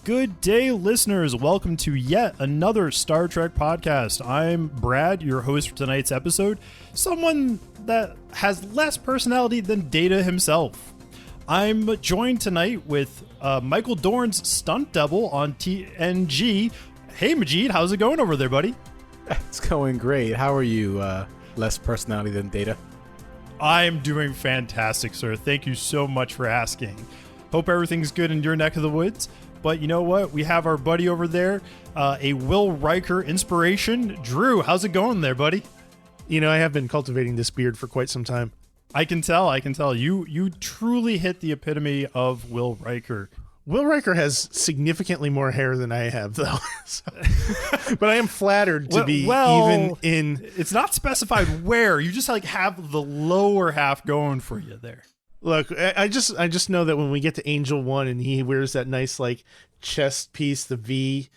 Good day, listeners. Welcome to yet another Star Trek podcast. I'm Brad, your host for tonight's episode, someone that has less personality than Data himself. I'm joined tonight with Michael Dorn's stunt double on TNG. Hey, Majid, how's it going over there, buddy? It's going great. How are you, less personality than Data? I'm doing fantastic, sir. Thank you so much for asking. Hope everything's good in your neck of the woods. But you know what? We have our buddy over there, a Will Riker inspiration. Drew, how's it going there, buddy? You know, I have been cultivating this beard for quite some time. I can tell. You truly hit the epitome of Will Riker. Will Riker has significantly more hair than I have, though. But I am flattered to be even in... It's not specified where. You just have the lower half going for you there. Look, I just know that when we get to Angel 1 and he wears that nice, chest piece, the V,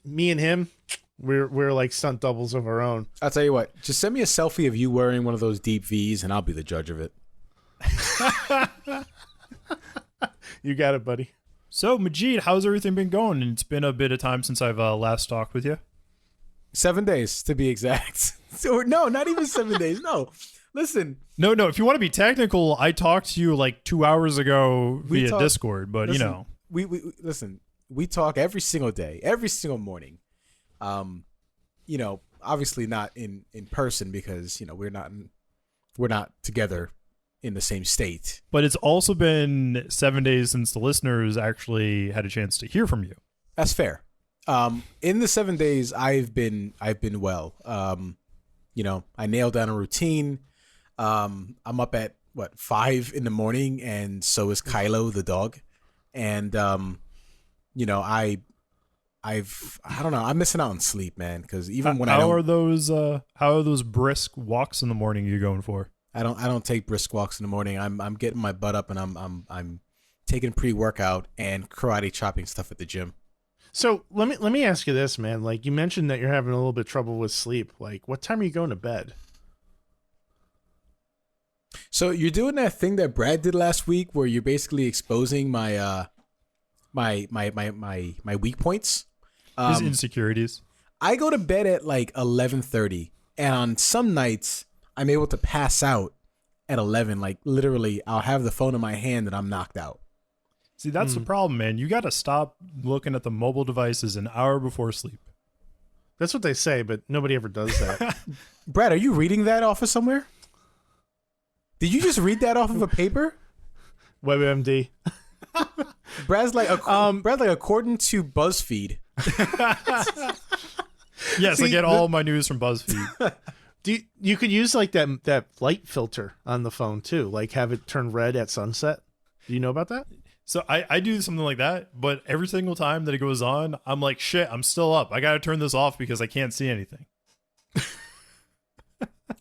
me and him, we're like stunt doubles of our own. I'll tell you what, just send me a selfie of you wearing one of those deep Vs and I'll be the judge of it. You got it, buddy. So, Majid, how's everything been going? It's been a bit of time since I've last talked with you. 7 days, to be exact. So, no, not even 7 days, no. Listen. No, if you want to be technical, I talked to you 2 hours ago via Discord, but listen, we talk every single day, every single morning. Obviously not in person because, we're not together in the same state. But it's also been 7 days since the listeners actually had a chance to hear from you. That's fair. In the 7 days I've been well. I nailed down a routine. I'm up at 5 in the morning, and so is Kylo the dog, and I don't know, I'm missing out on sleep, man, because even when how are those brisk walks in the morning you're going for? I don't take brisk walks in the morning. I'm getting my butt up and I'm taking pre-workout and karate chopping stuff at the gym. So let me ask you this, man. You mentioned that you're having a little bit of trouble with sleep. What time are you going to bed? So you're doing that thing that Brad did last week, where you're basically exposing my my weak points, his insecurities. I go to bed at 11:30, and on some nights I'm able to pass out at 11. Literally, I'll have the phone in my hand and I'm knocked out. See, that's the problem, man. You got to stop looking at the mobile devices an hour before sleep. That's what they say, but nobody ever does that. Brad, are you reading that off of somewhere? Did you just read that off of a paper? WebMD. Brad's according to BuzzFeed. Yes, I get all my news from BuzzFeed. You could use that light filter on the phone too, have it turn red at sunset. Do you know about that? So I do something like that, but every single time that it goes on, I'm like, shit, I'm still up. I got to turn this off because I can't see anything.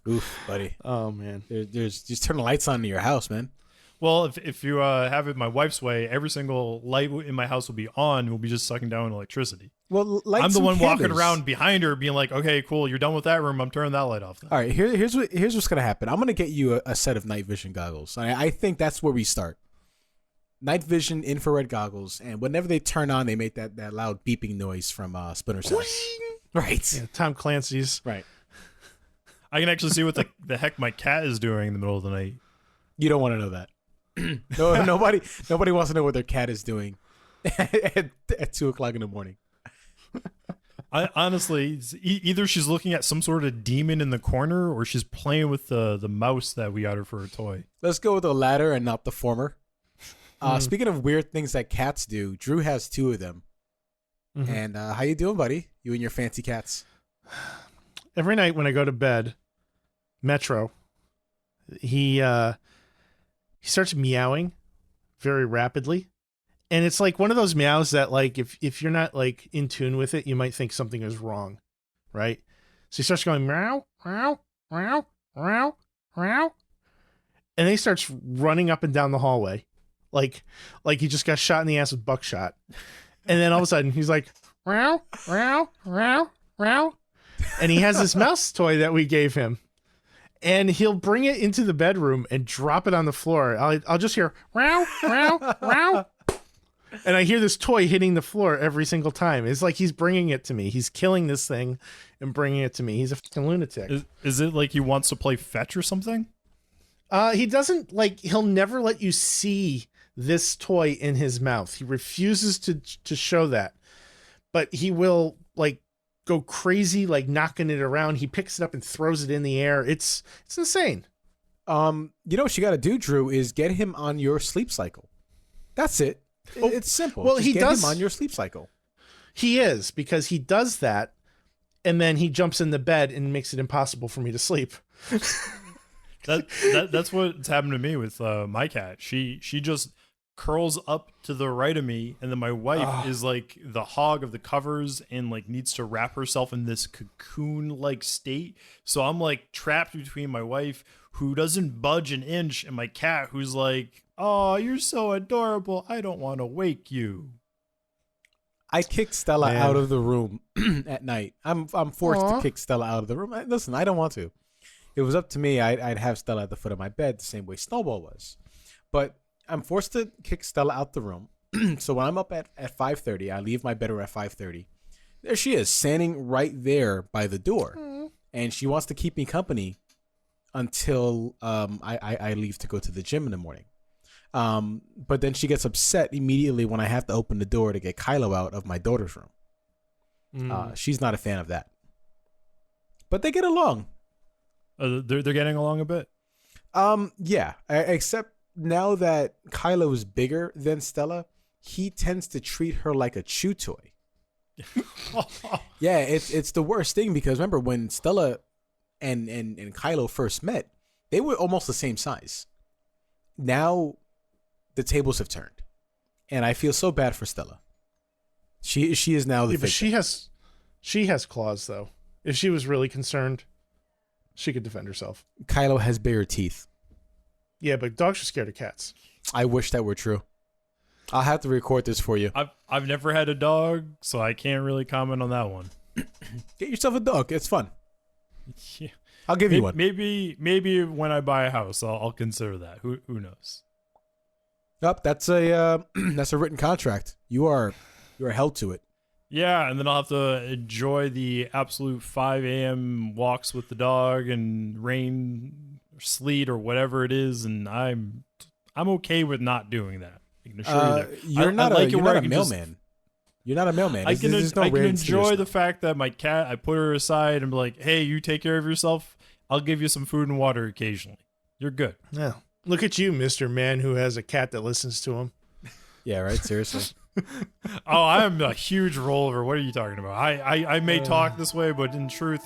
Oof, buddy. Oh, man. There's just turn the lights on in your house, man. Well, if you have it my wife's way, every single light in my house will be on and we'll be just sucking down electricity. Well, I'm the one walking around behind her being like, okay, cool, you're done with that room. I'm turning that light off then. All right, here's what's going to happen. I'm going to get you a set of night vision goggles. I think that's where we start. Night vision infrared goggles, and whenever they turn on, they make that loud beeping noise from Splinter Cell. Right. Yeah, Tom Clancy's. Right. I can actually see what the heck my cat is doing in the middle of the night. You don't want to know that. No, nobody wants to know what their cat is doing at 2:00 in the morning. Honestly, either she's looking at some sort of demon in the corner, or she's playing with the mouse that we got her for a toy. Let's go with the latter and not the former. Speaking of weird things that cats do, Drew has 2 of them. Mm-hmm. And how you doing, buddy? You and your fancy cats. Every night when I go to bed, Metro, he starts meowing very rapidly. And it's one of those meows that if you're not in tune with it, you might think something is wrong, right? So he starts going meow, meow, meow, meow, meow. And then he starts running up and down the hallway. Like he just got shot in the ass with buckshot. And then all of a sudden he's like, meow, meow, meow, meow. And he has this mouse toy that we gave him. And he'll bring it into the bedroom and drop it on the floor. I'll just hear, meow, meow, meow. And I hear this toy hitting the floor every single time. It's like he's bringing it to me. He's killing this thing and bringing it to me. He's a fucking lunatic. Is it like he wants to play fetch or something? He doesn't he'll never let you see this toy in his mouth. He refuses to show that. But he will go crazy, knocking it around. He picks it up and throws it in the air. It's insane. You know what you got to do, Drew, is get him on your sleep cycle. That's it. It's simple. Well, Just he get does him on your sleep cycle. He is, because he does that, and then he jumps in the bed and makes it impossible for me to sleep. That's what's happened to me with my cat. She just curls up to the right of me, and then my wife is like the hog of the covers and needs to wrap herself in this cocoon state. So I'm trapped between my wife, who doesn't budge an inch, and my cat, who's like, "Oh, you're so adorable. I don't want to wake you." I kicked Stella Man. out of the room at night. I'm forced to kick Stella out of the room. Listen, I don't want to. It was up to me. I'd have Stella at the foot of my bed the same way Snowball was. But I'm forced to kick Stella out the room. So when I'm up at 5:30, I leave my bedroom at 5:30. There she is, standing right there by the door. And she wants to keep me company until I leave to go to the gym in the morning. But then she gets upset immediately when I have to open the door to get Kylo out of my daughter's room. She's not a fan of that. But they get along. They're getting along a bit. Yeah. Except now that Kylo is bigger than Stella, he tends to treat her like a chew toy. Yeah, it's the worst thing, because remember when Stella and Kylo first met, they were almost the same size. Now the tables have turned, and I feel so bad for Stella. She is now the But victim. she has claws, though. If she was really concerned, she could defend herself. Kylo has bigger teeth. Yeah, but dogs are scared of cats. I wish that were true. I'll have to record this for you. I've never had a dog, so I can't really comment on that one. Get yourself a dog. It's fun. Yeah. I'll give you one. Maybe when I buy a house, I'll consider that. Who knows? Yep, that's a written contract. You are held to it. Yeah, and then I'll have to enjoy the absolute 5 a.m. walks with the dog and rain, or sleet, or whatever it is, and I'm okay with not doing that. I can assure you that. You're not like a it where I can mailman. You're not a mailman. I can There's no I can rare and serious enjoy the stuff. fact that my cat, I put her aside and be like, "Hey, you take care of yourself. I'll give you some food and water occasionally. You're good." Yeah. Look at you, Mr. Man who has a cat that listens to him. Yeah, right. Seriously. Oh, I'm a huge rollover. What are you talking about? I may talk this way, but in truth,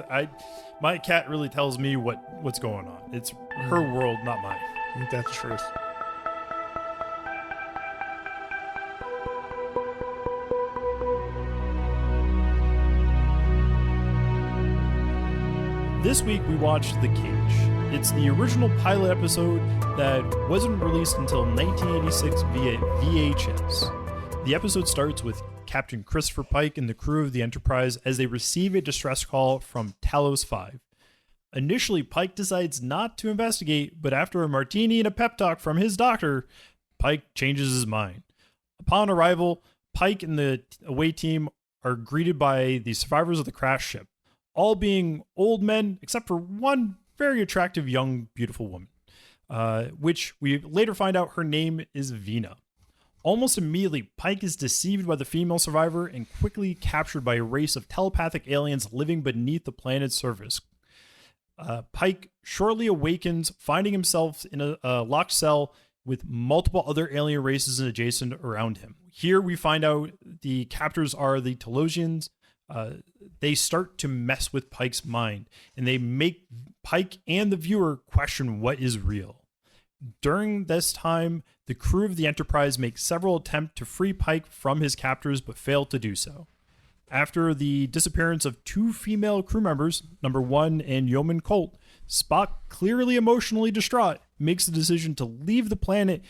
my cat really tells me what's going on. It's her world, not mine. Ain't that the truth? This week we watched The Cage. It's the original pilot episode that wasn't released until 1986 via VHS. The episode starts with Captain Christopher Pike and the crew of the Enterprise as they receive a distress call from Talos 5. Initially, Pike decides not to investigate, but after a martini and a pep talk from his doctor, Pike changes his mind. Upon arrival, Pike and the away team are greeted by the survivors of the crash ship, all being old men except for one very attractive young beautiful woman, which we later find out her name is Vina. Almost immediately, Pike is deceived by the female survivor and quickly captured by a race of telepathic aliens living beneath the planet's surface. Pike shortly awakens, finding himself in a locked cell with multiple other alien races adjacent around him. Here we find out the captors are the Telosians. They start to mess with Pike's mind, and they make Pike and the viewer question what is real. During this time, the crew of the Enterprise make several attempts to free Pike from his captors, but fail to do so. After the disappearance of two female crew members, number 1 and Yeoman Colt, Spock, clearly emotionally distraught, makes the decision to leave the planet,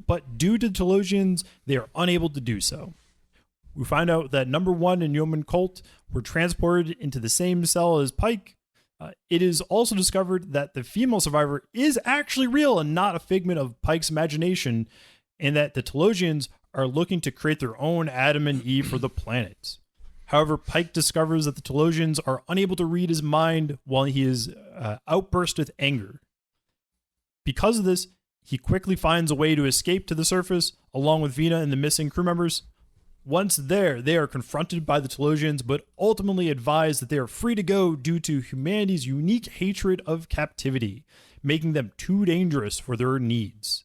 but due to the Telosians, they are unable to do so. We find out that number 1 and Yeoman Colt were transported into the same cell as Pike. It is also discovered that the female survivor is actually real and not a figment of Pike's imagination, and that the Telosians are looking to create their own Adam and Eve for the planet. However, Pike discovers that the Telosians are unable to read his mind while he is outburst with anger. Because of this, he quickly finds a way to escape to the surface, along with Vina and the missing crew members. Once there, they are confronted by the Telosians, but ultimately advised that they are free to go due to humanity's unique hatred of captivity, making them too dangerous for their needs.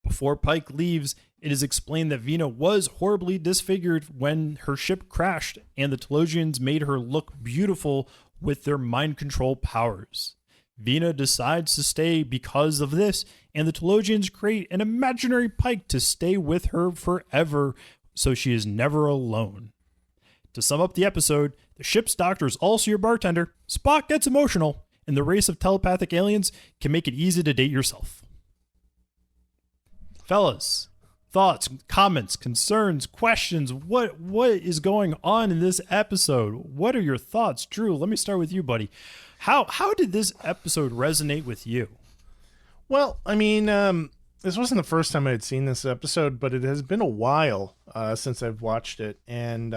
Before Pike leaves, it is explained that Vina was horribly disfigured when her ship crashed, and the Telosians made her look beautiful with their mind control powers. Vina decides to stay because of this, and the Telosians create an imaginary Pike to stay with her forever, so she is never alone. To sum up the episode, the ship's doctor is also your bartender, Spock gets emotional, and the race of telepathic aliens can make it easy to date yourself. Fellas, thoughts, comments, concerns, questions, what is going on in this episode? What are your thoughts? Drew, let me start with you, buddy. How did this episode resonate with you? Well, I mean, this wasn't the first time I had seen this episode, but it has been a while since I've watched it. And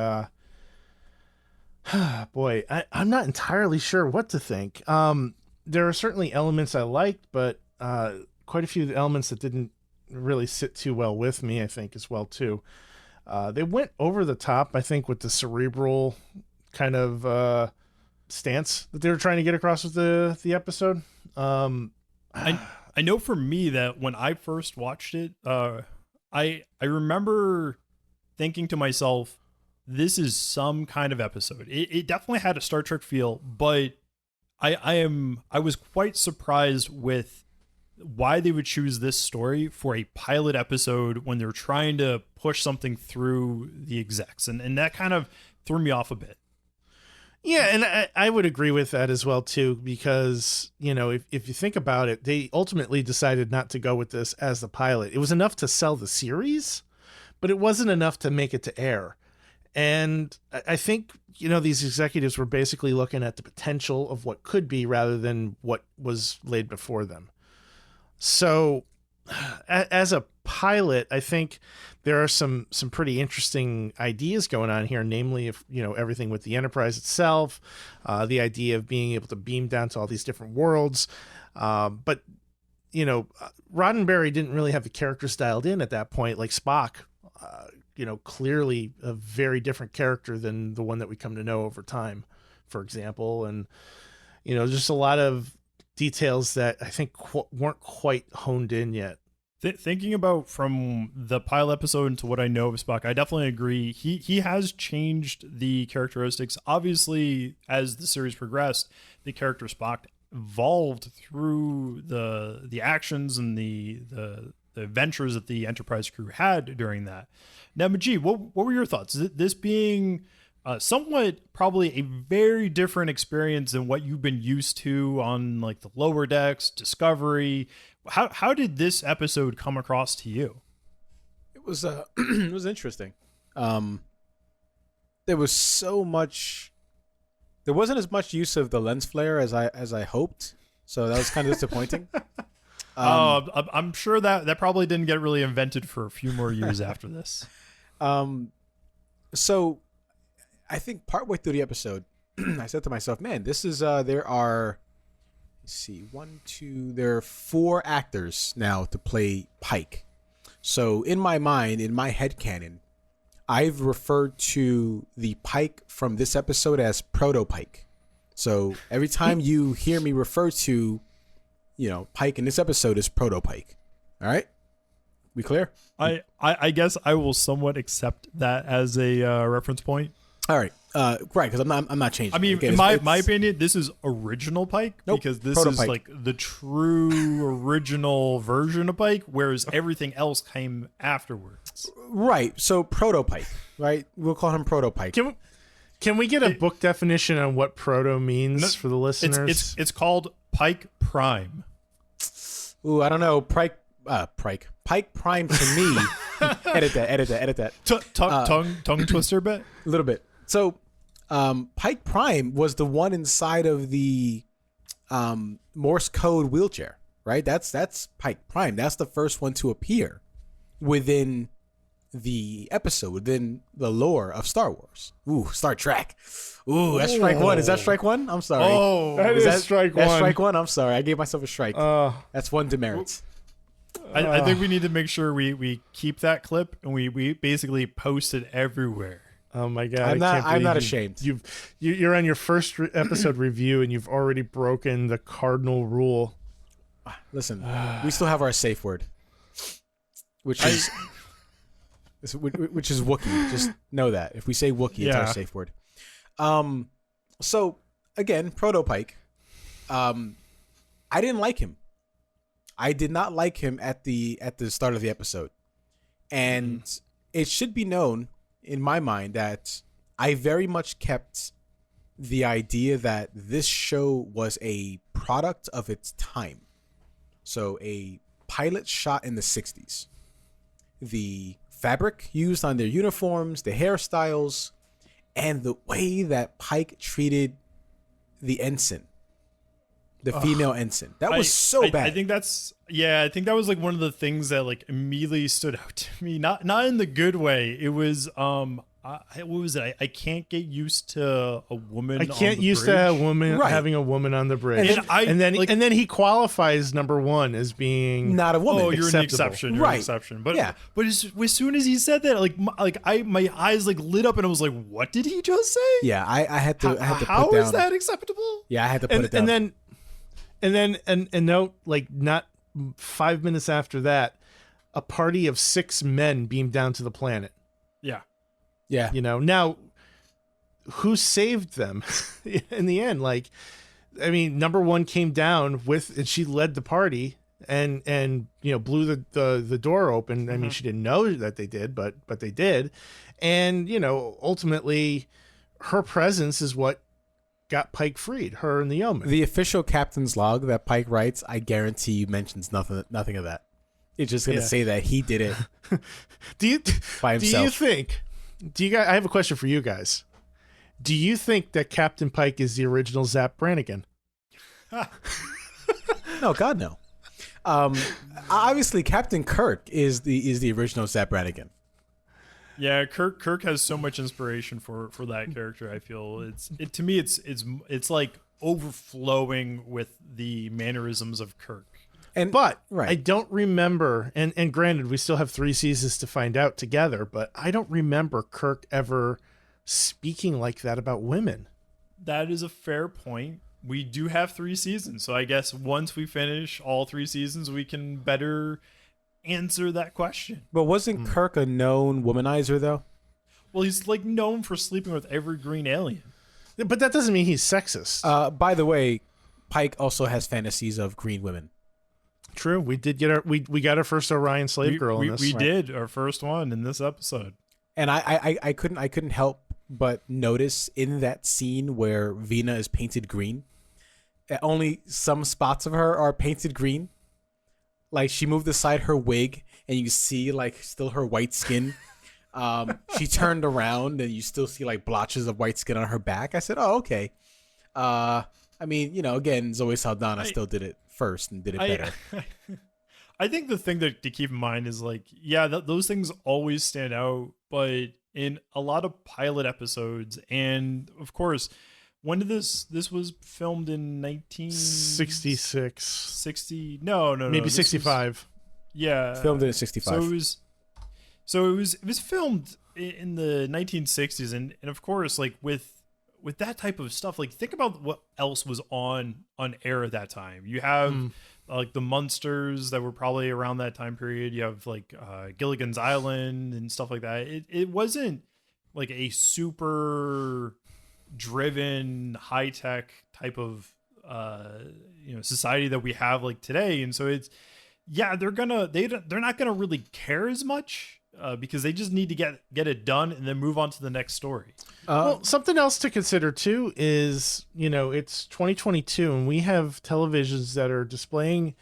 boy, I'm not entirely sure what to think. There are certainly elements I liked, but quite a few elements that didn't really sit too well with me, I think, as well, too. They went over the top, I think, with the cerebral kind of stance that they were trying to get across with the episode. I know for me that when I first watched it, I remember thinking to myself, this is some kind of episode. It definitely had a Star Trek feel, but I was quite surprised with why they would choose this story for a pilot episode when they're trying to push something through the execs. And that kind of threw me off a bit. Yeah, and I would agree with that as well, too, because, you know, if you think about it, they ultimately decided not to go with this as the pilot. It was enough to sell the series, but it wasn't enough to make it to air. And I think, you know, these executives were basically looking at the potential of what could be rather than what was laid before them. So as a pilot, I think there are some pretty interesting ideas going on here, namely, if you know, everything with the Enterprise itself, the idea of being able to beam down to all these different worlds. But, you know, Roddenberry didn't really have the characters dialed in at that point, like Spock, you know, clearly a very different character than the one that we come to know over time, for example. And, you know, just a lot of details that I think weren't quite honed in yet. Thinking about from the pilot episode into what I know of Spock, I definitely agree. He has changed the characteristics. Obviously, as the series progressed, the character Spock evolved through the actions and the adventures that the Enterprise crew had during that. Now, Majid, what were your thoughts? This being somewhat probably a very different experience than what you've been used to on like the lower decks, Discovery. How did this episode come across to you? It was it was interesting. There was so much. There wasn't as much use of the lens flare as I hoped, so that was kind of disappointing. I'm sure that probably didn't get really invented for a few more years after this. So I think partway through the episode, I said to myself, "Man, this is there are." Let's see, there are 4 actors now to play Pike. So in my mind, in my headcanon, I've referred to the Pike from this episode as Proto Pike. So every time you hear me refer to, you know, Pike in this episode is Proto Pike. All right? We clear? I guess I will somewhat accept that as a reference point. All right. Right, because I'm not changing. I mean, okay, in my opinion, this is original Pike, because this Proto is Pike. like the true original version of Pike, whereas everything else came afterwards. Right. So Proto Pike, right? We'll call him Proto Pike. Can we get a book definition on what proto means for the listeners? It's called Pike Prime. Ooh, I don't know. Pike Prime to me. edit that. Tongue twister bit. A little bit. So, Pike Prime was the one inside of the Morse code wheelchair, right? That's Pike Prime. That's the first one to appear within the episode within the lore of Star Wars. Ooh, Star Trek. Ooh, that's strike one. Is that strike one? I'm sorry. Oh, That is strike one. That's strike one. I'm sorry. I gave myself a strike. That's one demerit. I think we need to make sure we keep that clip and we basically post it everywhere. Oh my god! I'm not ashamed. You're on your first episode review and you've already broken the cardinal rule. Listen, we still have our safe word, which is Wookiee. Just know that if we say Wookiee, it's our safe word. So again, Proto Pike. I didn't like him. I did not like him at the start of the episode, and it should be known in my mind that I very much kept the idea that this show was a product of its time. So a pilot shot in the 60s. The fabric used on their uniforms, the hairstyles, and the way that Pike treated the ensign, the female ensign. That was so bad. I think that was like one of the things that like immediately stood out to me. Not in the good way. It was what was it? I can't get used to a woman. I can't used to having a woman on the bridge. And then he qualifies number one as being not a woman. Oh, you're an exception. You're an exception. But as soon as he said that, my eyes like lit up and I was like, what did he just say? Yeah, I had to. How is that acceptable? Yeah, I had to put it down. And then note, like, not 5 minutes after that, a party of 6 men beamed down to the planet. Yeah. Yeah. You know, now who saved them in the end? Like, I mean, number one came down and she led the party and you know, blew the door open. I mean, she didn't know that they did, but they did. And, you know, ultimately her presence is what got Pike freed, her and the yeoman. The official captain's log that Pike writes, I guarantee you mentions nothing of that. It's just going to say that he did it by himself. Do you think... I have a question for you guys. Do you think that Captain Pike is the original Zap Brannigan? No, God, no. Obviously, Captain Kirk is the original Zap Brannigan. Yeah, Kirk has so much inspiration for that character. I feel to me it's like overflowing with the mannerisms of Kirk. But I don't remember, and granted, we still have 3 seasons to find out together, but I don't remember Kirk ever speaking like that about women. That is a fair point. We do have 3 seasons, so I guess once we finish all 3 seasons, we can better answer that question. But wasn't Kirk a known womanizer, though? Well, he's like known for sleeping with every green alien. But that doesn't mean he's sexist. By the way, Pike also has fantasies of green women. True, we did get we got our first Orion slave girl in this. We did our first one in this episode, and I couldn't help but notice in that scene where Vina is painted green, that only some spots of her are painted green. Like she moved aside her wig, and you see like still her white skin. She turned around, and you still see like blotches of white skin on her back. I said, "Oh, okay." I mean, you know, again, Zoe Saldana still did it first and did it better. I think the thing to keep in mind is like, yeah, those things always stand out, but in a lot of pilot episodes, and of course, when did this was filmed in 1966? No, maybe 65. Filmed in 65. So it was filmed in the 1960s, and of course, like with that type of stuff, like think about what else was on air at that time. You have like the Munsters that were probably around that time period. You have like Gilligan's Island and stuff like that. It wasn't like a super driven high tech type of society that we have like today. And so it's they're not gonna really care as much. Because they just need to get it done and then move on to the next story. Well, something else to consider too is, you know, it's 2022 and we have televisions that are displaying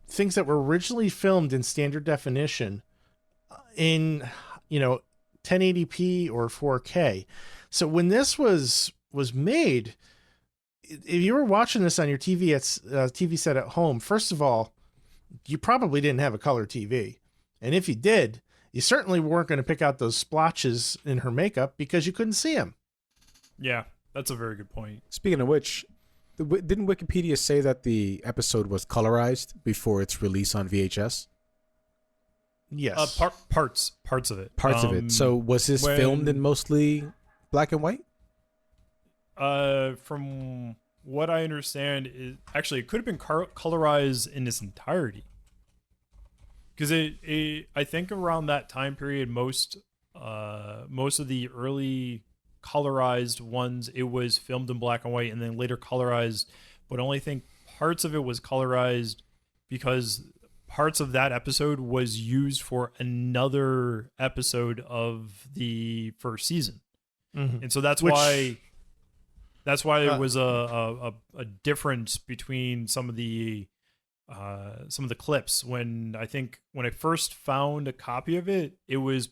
things that were originally filmed in standard definition in, you know, 1080p or 4K. So when this was made, if you were watching this on your TV set at home, first of all, you probably didn't have a color TV. And if you did, You certainly weren't going to pick out those splotches in her makeup because you couldn't see them. Yeah, that's a very good point. Speaking of which, didn't Wikipedia say that the episode was colorized before its release on VHS? Yes. Parts of it. Parts of it. So was this filmed in mostly black and white? From what I understand, it could have been colorized in its entirety. Because I think around that time period, most of the early colorized ones, it was filmed in black and white and then later colorized. But I only think parts of it was colorized because parts of that episode was used for another episode of the first season, and so that's why there was a difference between some of the clips. When I first found a copy of it, it was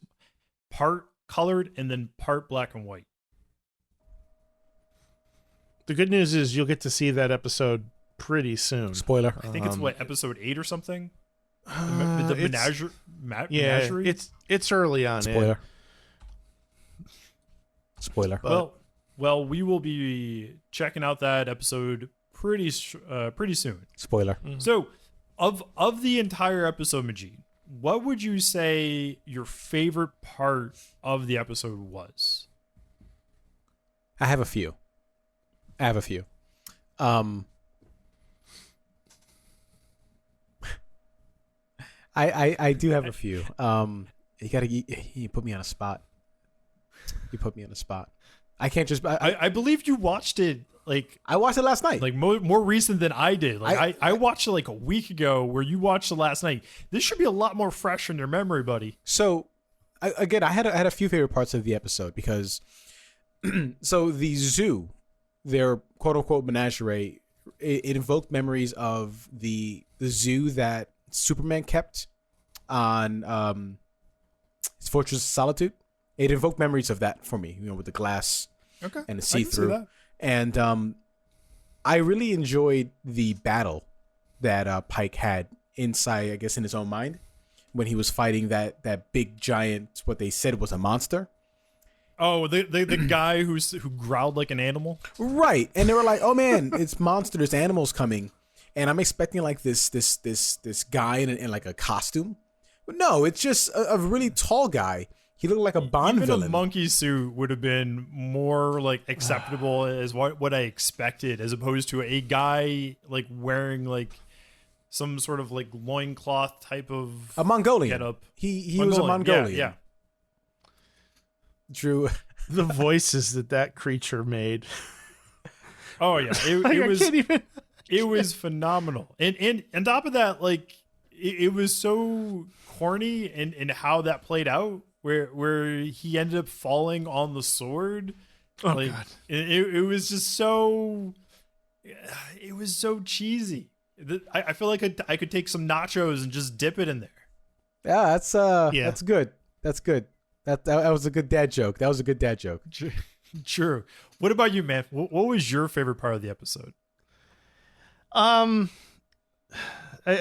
part colored and then part black and white. The good news is you'll get to see that episode pretty soon. Spoiler. I think it's episode 8 or something. The menagerie. It's early on. Spoiler. Spoiler. Well, we will be checking out that episode pretty soon. Spoiler. Mm-hmm. So, of the entire episode, Majid, what would you say your favorite part of the episode was? I have a few. I do have a few. You put me on a spot. I can't just. I believe you watched it I watched it last night. Like more recent than I did. I watched it like a week ago, where you watched it last night. This should be a lot more fresh in your memory, buddy. So, I had a few favorite parts of the episode because, so the zoo, their quote unquote menagerie, it invoked memories of the zoo that Superman kept on his Fortress of Solitude. It invoked memories of that for me, with the glass and the see-through. And I really enjoyed the battle that Pike had inside, I guess, in his own mind when he was fighting that big giant, what they said was a monster. Oh, the guy who growled like an animal? Right. And they were like, oh man, it's monster, there's animals coming. And I'm expecting like this guy in like a costume. But no, it's just a really tall guy. He looked like a Bond Even villain. a monkey suit would have been more like acceptable as what I expected, as opposed to a guy like wearing like some sort of like loincloth type of a Mongolian getup. He was a Mongolian. Yeah. Drew, the voices that creature made. Oh yeah, it was phenomenal. And on top of that, like it was so corny and how that played out, where he ended up falling on the sword. Oh like, God. It was just so. It was so cheesy. I feel like I could take some nachos and just dip it in there. Yeah, that's good. That's good. That was a good dad joke. That was a good dad joke. True. What about you, man? What was your favorite part of the episode? I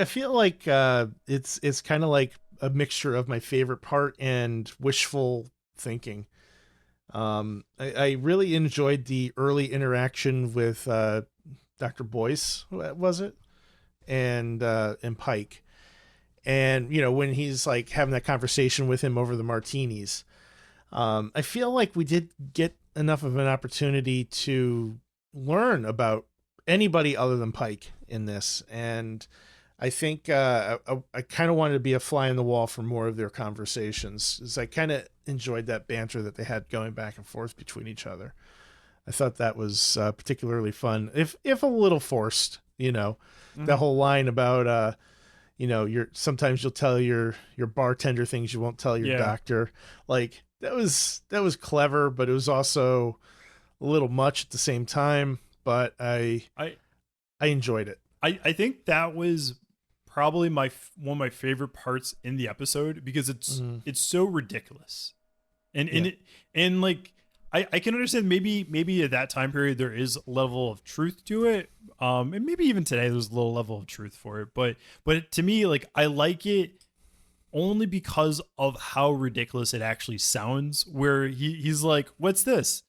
feel like it's kind of like a mixture of my favorite part and wishful thinking. I really enjoyed the early interaction with Dr. Boyce, was it? And Pike. And, when he's like having that conversation with him over the martinis, I feel like we did get enough of an opportunity to learn about anybody other than Pike in this. And I think I kind of wanted to be a fly on the wall for more of their conversations, as I kind of enjoyed that banter that they had going back and forth between each other. I thought that was particularly fun, if a little forced, the whole line about, sometimes you'll tell your bartender things you won't tell your doctor. Like that was clever, but it was also a little much at the same time. But I enjoyed it. I think that was probably one of my favorite parts in the episode, because it's so ridiculous, and like I can understand maybe at that time period there is a level of truth to it, and maybe even today there's a little level of truth for it, but to me, like, I like it only because of how ridiculous it actually sounds. Where he's like, "What's this?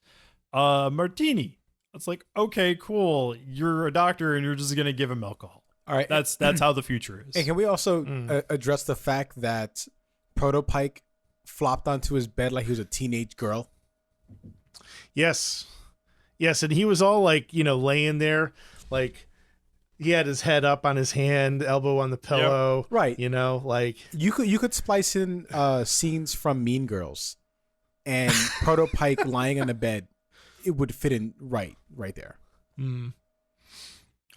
Martini." It's like, okay, cool. You're a doctor and you're just gonna give him alcohol. All right, That's how the future is. and can we also address the fact that Proto Pike flopped onto his bed like he was a teenage girl? Yes. Yes, and he was all like, laying there, like he had his head up on his hand, elbow on the pillow. Yep. Right. Like You could splice in scenes from Mean Girls and Proto Pike lying on the bed. It would fit in right there.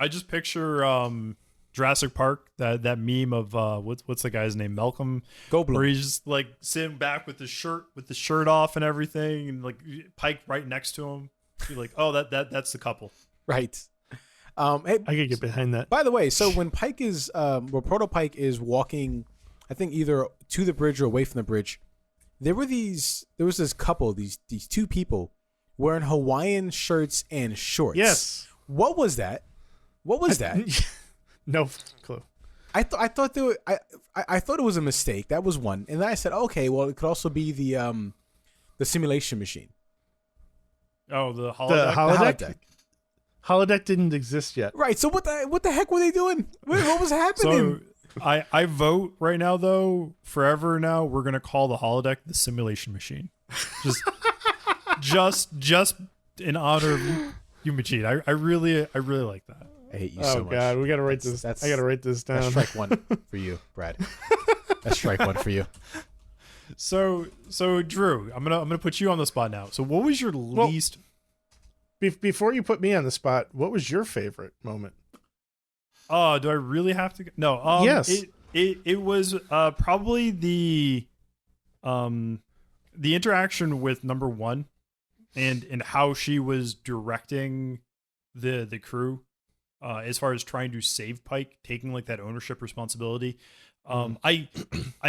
I just picture Jurassic Park, that meme of what's the guy's name, Malcolm Goldblum, where he's just like sitting back with the shirt off and everything, and like Pike right next to him. You're like, oh, that's the couple, right? Hey, I could get behind that. by the way, so when Pike is, Proto Pike is walking, I think either to the bridge or away from the bridge, there was this couple, these two people wearing Hawaiian shirts and shorts. Yes. What was that? What was that? No clue. I thought I thought it was a mistake. That was one, and then I said, okay, well, it could also be the simulation machine. Oh, the The holodeck. holodeck? Holodeck didn't exist yet. Right. So what the heck were they doing? What was happening? So I vote right now, though, forever now, we're gonna call the holodeck the simulation machine. Just in honor of you, Machine. I really like that. I hate you so much. Oh God, we gotta write this. I gotta write this down. That's strike one for you, Brad. That's strike one for you. So Drew, I'm gonna put you on the spot now. So what was your least? Before you put me on the spot, what was your favorite moment? Oh, do I really have to? No. Yes. It was probably the interaction with number one, and how she was directing the crew, as far as trying to save Pike, taking like that ownership responsibility. I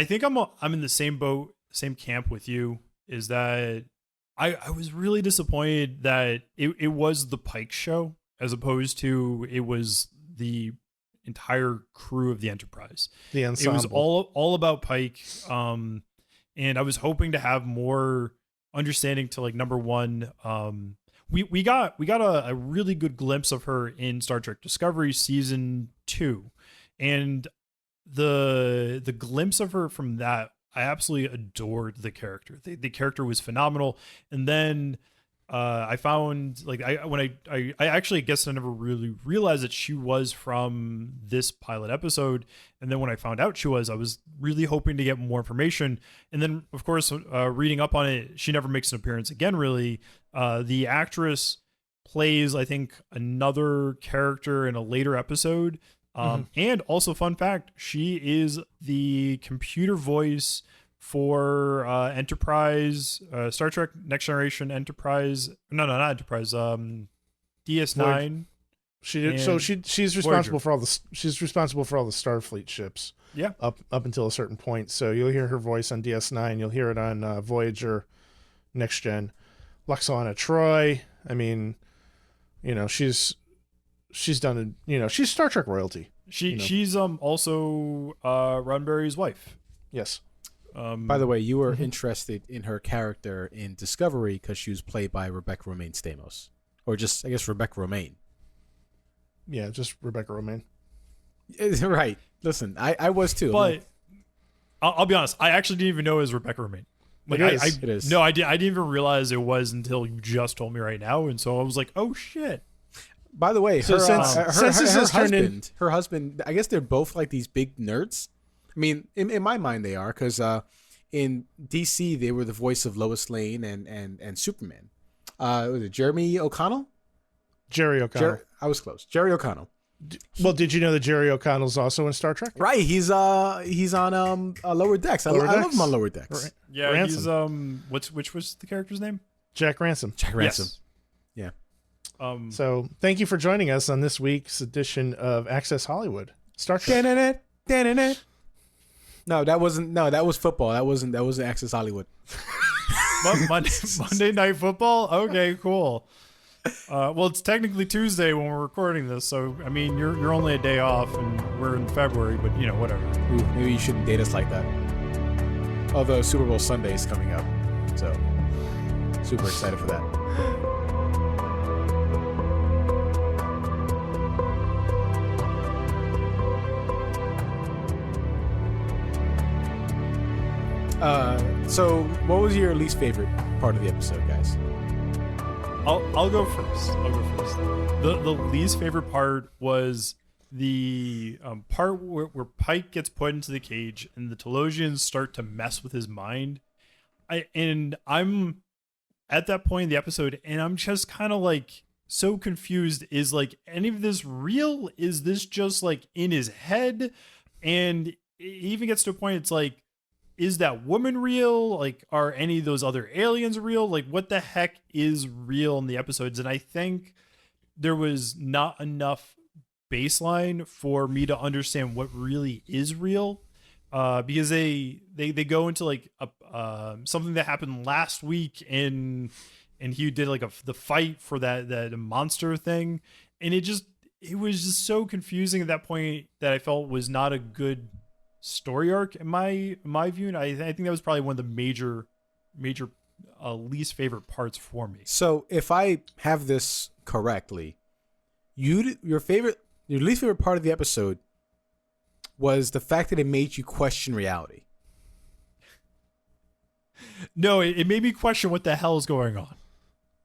think I'm in the same boat, same camp with you. Is that I was really disappointed that it was the Pike show as opposed to it was the entire crew of the Enterprise. The ensemble. It was all about Pike, and I was hoping to have more understanding to like number one. We got a really good glimpse of her in Star Trek Discovery season 2, and the glimpse of her from that, I absolutely adored the character. The character was phenomenal. And then I found like I actually guess I never really realized that she was from this pilot episode. And then when I found out she was, I was really hoping to get more information. And then of course, reading up on it, she never makes an appearance again, really. The actress plays, I think, another character in a later episode. And also, fun fact, she is the computer voice for Enterprise, Star Trek Next Generation Enterprise. No, not Enterprise. DS9. She did, so she's responsible for all the Starfleet ships. Yeah. Up until a certain point. So you'll hear her voice on DS9. You'll hear it on Voyager, Next Gen, Loxana Troy. I mean, she's done it. She's Star Trek royalty. She's also Roddenberry's wife. Yes. By the way, you were interested in her character in Discovery because she was played by Rebecca Romaine Stamos, or just, I guess, Rebecca Romaine. Yeah, just Rebecca Romaine. Right. Listen, I was too. But I'll be honest, I actually didn't even know it was Rebecca Romaine. Like it is. No, I didn't even realize it was until you just told me right now, and so I was like, oh shit. By the way, So her husband, I guess they're both like these big nerds. I mean, in my mind they are, because in DC they were the voice of Lois Lane and Superman. Was it Jeremy O'Connell? Jerry O'Connell. I was close. Jerry O'Connell. Well, did you know that Jerry O'Connell's also in Star Trek? Right, he's on Lower Decks. I love him on Lower Decks. Right. Yeah, Ransom. he's which was the character's name? Jack Ransom. Jack Ransom. Yes. Yeah. So thank you for joining us on this week's edition of Access Hollywood. Star Trek. No, that wasn't. No, that was football. That wasn't Access Hollywood. Monday Night Football? Okay, cool. Well, it's technically Tuesday when we're recording this, so I mean, you're only a day off, and we're in February, but whatever. Ooh, maybe you shouldn't date us like that. Although Super Bowl Sunday is coming up, so super excited for that. So what was your least favorite part of the episode, guys? I'll go first. The least favorite part was the part where Pike gets put into the cage and the Telosians start to mess with his mind. I'm at that point in the episode, and I'm just kind of like so confused. Is like any of this real? Is this just like in his head? And it even gets to a point. It's like, is that woman real? Like, are any of those other aliens real? Like, what the heck is real in the episodes? And I think there was not enough baseline for me to understand what really is real, because they go into like something that happened last week, and he did like the fight for that monster thing, and it was just so confusing at that point that I felt was not a good story arc in my view. And I think that was probably one of the major least favorite parts for me. So if I have this correctly, your least favorite part of the episode was the fact that it made you question reality. No, it made me question what the hell is going on.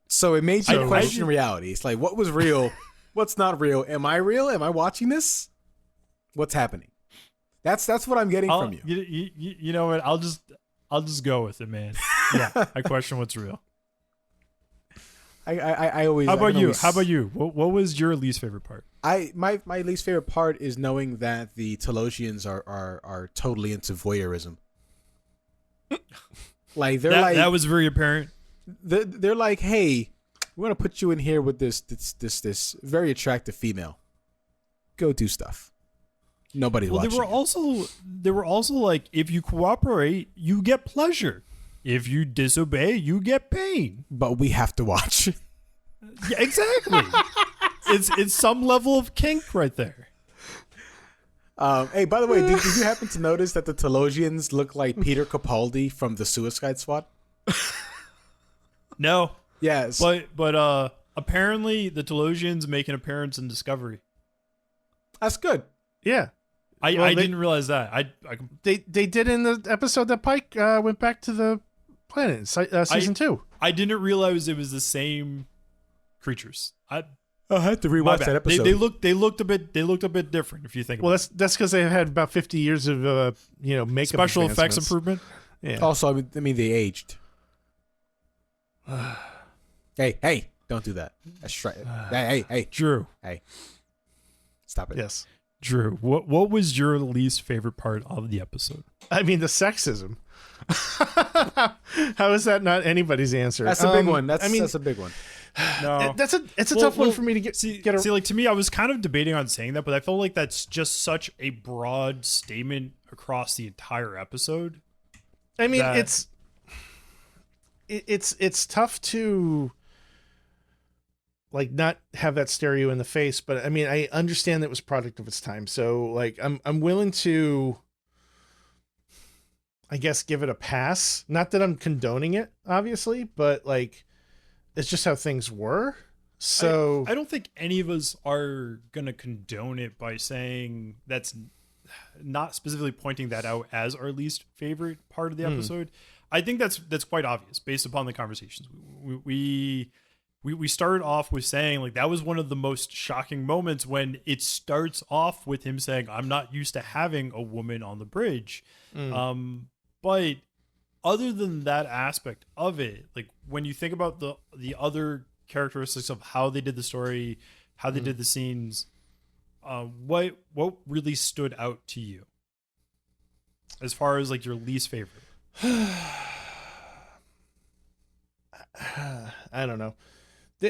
So it made you question reality. It's like, what was real? What's not real? Am I real? Am I watching this? What's happening? That's what I'm getting from you. You know what? I'll just go with it, man. Yeah, I question what's real. I always. How about you? What was your least favorite part? My least favorite part is knowing that the Telosians are totally into voyeurism. Like that was very apparent. They're like, hey, we're gonna put you in here with this very attractive female. Go do stuff. Nobody's watching. They were also like, if you cooperate, you get pleasure. If you disobey, you get pain. But we have to watch. Yeah, exactly. It's some level of kink right there. Hey, by the way, did you happen to notice that the Telosians look like Peter Capaldi from the Suicide Squad? No. Yes. But apparently the Telosians make an appearance in Discovery. That's good. Yeah. I didn't realize that. They did in the episode that Pike went back to the planet, season 2. I didn't realize it was the same creatures. I had to rewatch that episode. They looked a bit different if you think. Well, that's because they had about 50 years of makeup special effects improvement. Yeah. Also, I mean they aged. Hey, don't do that. That's right. Hey, Drew. Hey, stop it. Yes. Drew, what was your least favorite part of the episode? I mean, the sexism. How is that not anybody's answer? That's a big one. That's a big one. No, it's a tough one for me to get. See, like to me, I was kind of debating on saying that, but I felt like that's just such a broad statement across the entire episode. I mean, it's tough to like not have that stare you in the face, but I mean, I understand that it was product of its time, so like I'm willing to, I guess, give it a pass. Not that I'm condoning it, obviously, but like it's just how things were. So I don't think any of us are gonna condone it by saying that's not specifically pointing that out as our least favorite part of the episode. I think that's quite obvious based upon the conversations. We started off with saying like that was one of the most shocking moments when it starts off with him saying, "I'm not used to having a woman on the bridge." But other than that aspect of it, like when you think about the other characteristics of how they did the story, how they did the scenes, what really stood out to you as far as like your least favorite? I don't know.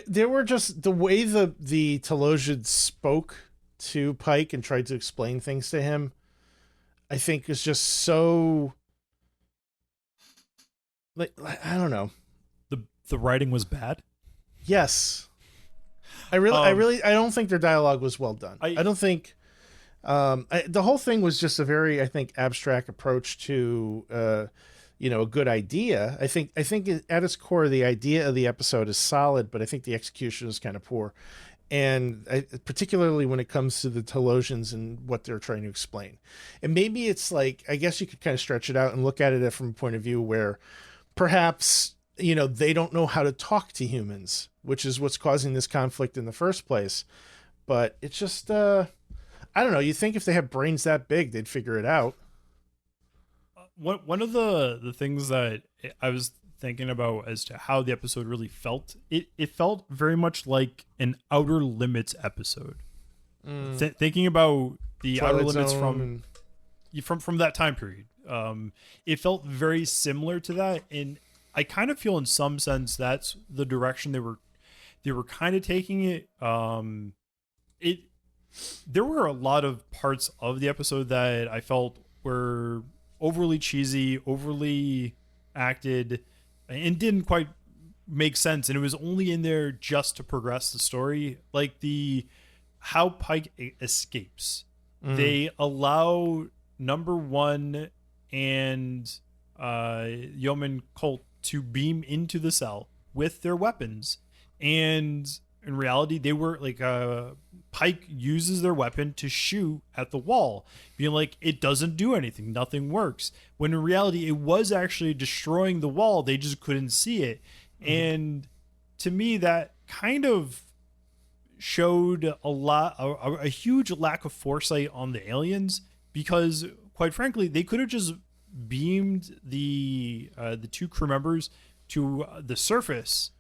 There were just the way the Telosians spoke to Pike and tried to explain things to him, I think is just so like I don't know. The writing was bad? Yes. I don't think their dialogue was well done. I don't think the whole thing was just a very, I think, abstract approach to a good idea. I think at its core, the idea of the episode is solid, but I think the execution is kind of poor. And particularly when it comes to the Telosians and what they're trying to explain. And maybe it's like, I guess you could kind of stretch it out and look at it from a point of view where perhaps, they don't know how to talk to humans, which is what's causing this conflict in the first place. But it's just, I don't know. You think if they have brains that big, they'd figure it out. One of the things that I was thinking about as to how the episode really felt, it felt very much like an Outer Limits episode. Thinking about the Twilight Outer Limits Zone from that time period, it felt very similar to that, and I kind of feel in some sense that's the direction they were kind of taking it. There were a lot of parts of the episode that I felt were overly cheesy, overly acted, and didn't quite make sense. And it was only in there just to progress the story. Like how Pike escapes. They allow number one and Yeoman Colt to beam into the cell with their weapons. And in reality, they were like, Pike uses their weapon to shoot at the wall, being like, it doesn't do anything, nothing works. When in reality, it was actually destroying the wall, they just couldn't see it. And to me, that kind of showed a huge lack of foresight on the aliens, because quite frankly, they could have just beamed the two crew members to the surface,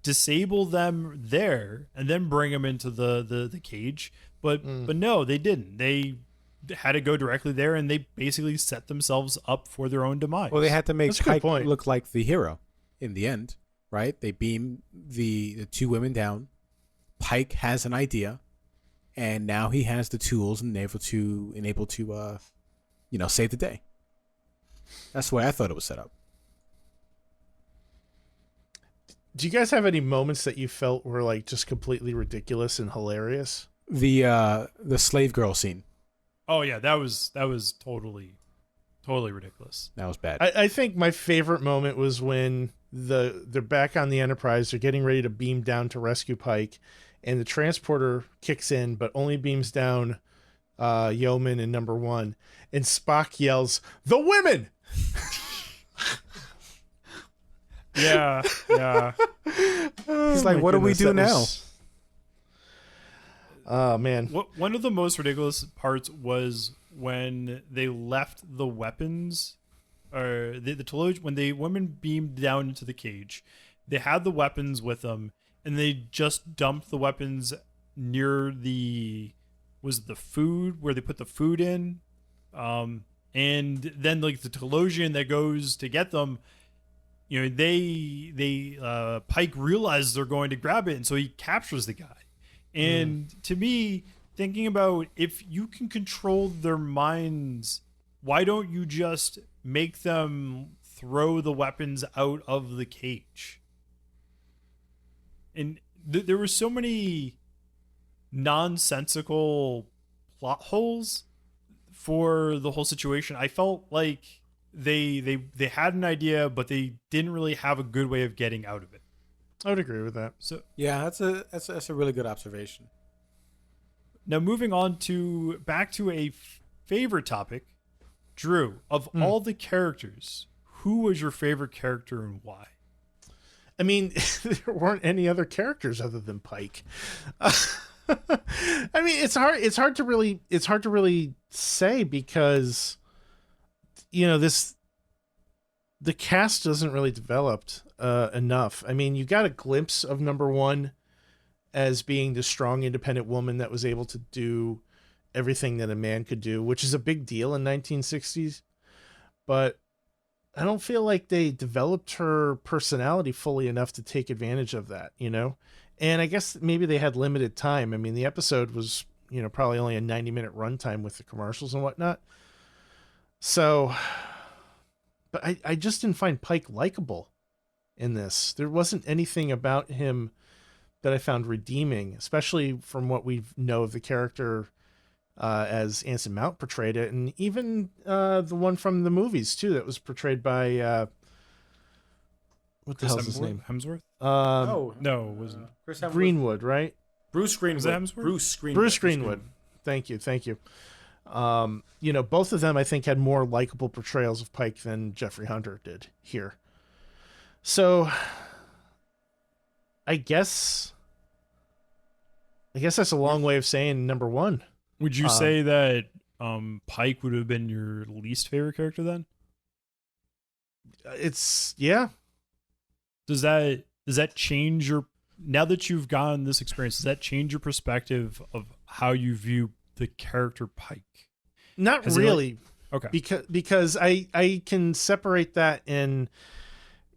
disable them there, and then bring them into the cage. But no, they didn't. They had to go directly there, and they basically set themselves up for their own demise. Well, they had to make That's a good Pike point. look like the hero in the end, right? They beam the two women down. Pike has an idea, and now he has the tools and able to save the day. That's the way I thought it was set up. Do you guys have any moments that you felt were like just completely ridiculous and hilarious? The slave girl scene. Oh yeah, that was totally ridiculous. That was bad. I think my favorite moment was when they're back on the Enterprise. They're getting ready to beam down to rescue Pike, and the transporter kicks in, but only beams down Yeoman and number one. And Spock yells, "The women!" Yeah. He's like, "What do we do now?" Oh man. One of the most ridiculous parts was when they left the weapons, or the Telosian, when the women beamed down into the cage, they had the weapons with them, and they just dumped the weapons near the food, where they put the food in, and then like the Telosian that goes to get them, Pike realizes they're going to grab it, and so he captures the guy. And to me, thinking about, if you can control their minds, why don't you just make them throw the weapons out of the cage? And there were so many nonsensical plot holes for the whole situation. I felt like they had an idea, but they didn't really have a good way of getting out of it. I would agree with that. So Yeah, that's a really good observation. now moving on back to a favorite topic, Drew, of all the characters, who was your favorite character and why? I mean, there weren't any other characters other than Pike. I mean, it's hard to really say, because the cast doesn't really developed enough. I mean, you got a glimpse of number one as being the strong, independent woman that was able to do everything that a man could do, which is a big deal in 1960s. But I don't feel like they developed her personality fully enough to take advantage of that, And I guess maybe they had limited time. I mean, the episode was, probably only a 90-minute runtime with the commercials and whatnot. So, but I just didn't find Pike likable in this. There wasn't anything about him that I found redeeming, especially from what we know of the character as Anson Mount portrayed it, and even the one from the movies too that was portrayed by what the hell's his name? Hemsworth? No, it wasn't. Chris Hemsworth. Greenwood, right? Bruce Greenwood. Was that Hemsworth? Bruce Greenwood. Thank you. Both of them I think had more likable portrayals of Pike than Jeffrey Hunter did here. So I guess that's a long way of saying number one. Would you say that Pike would have been your least favorite character then? Yeah. Does that change your, now that you've gotten this experience, does that change your perspective of how you view the character Pike? Not really. Okay. Because I can separate that and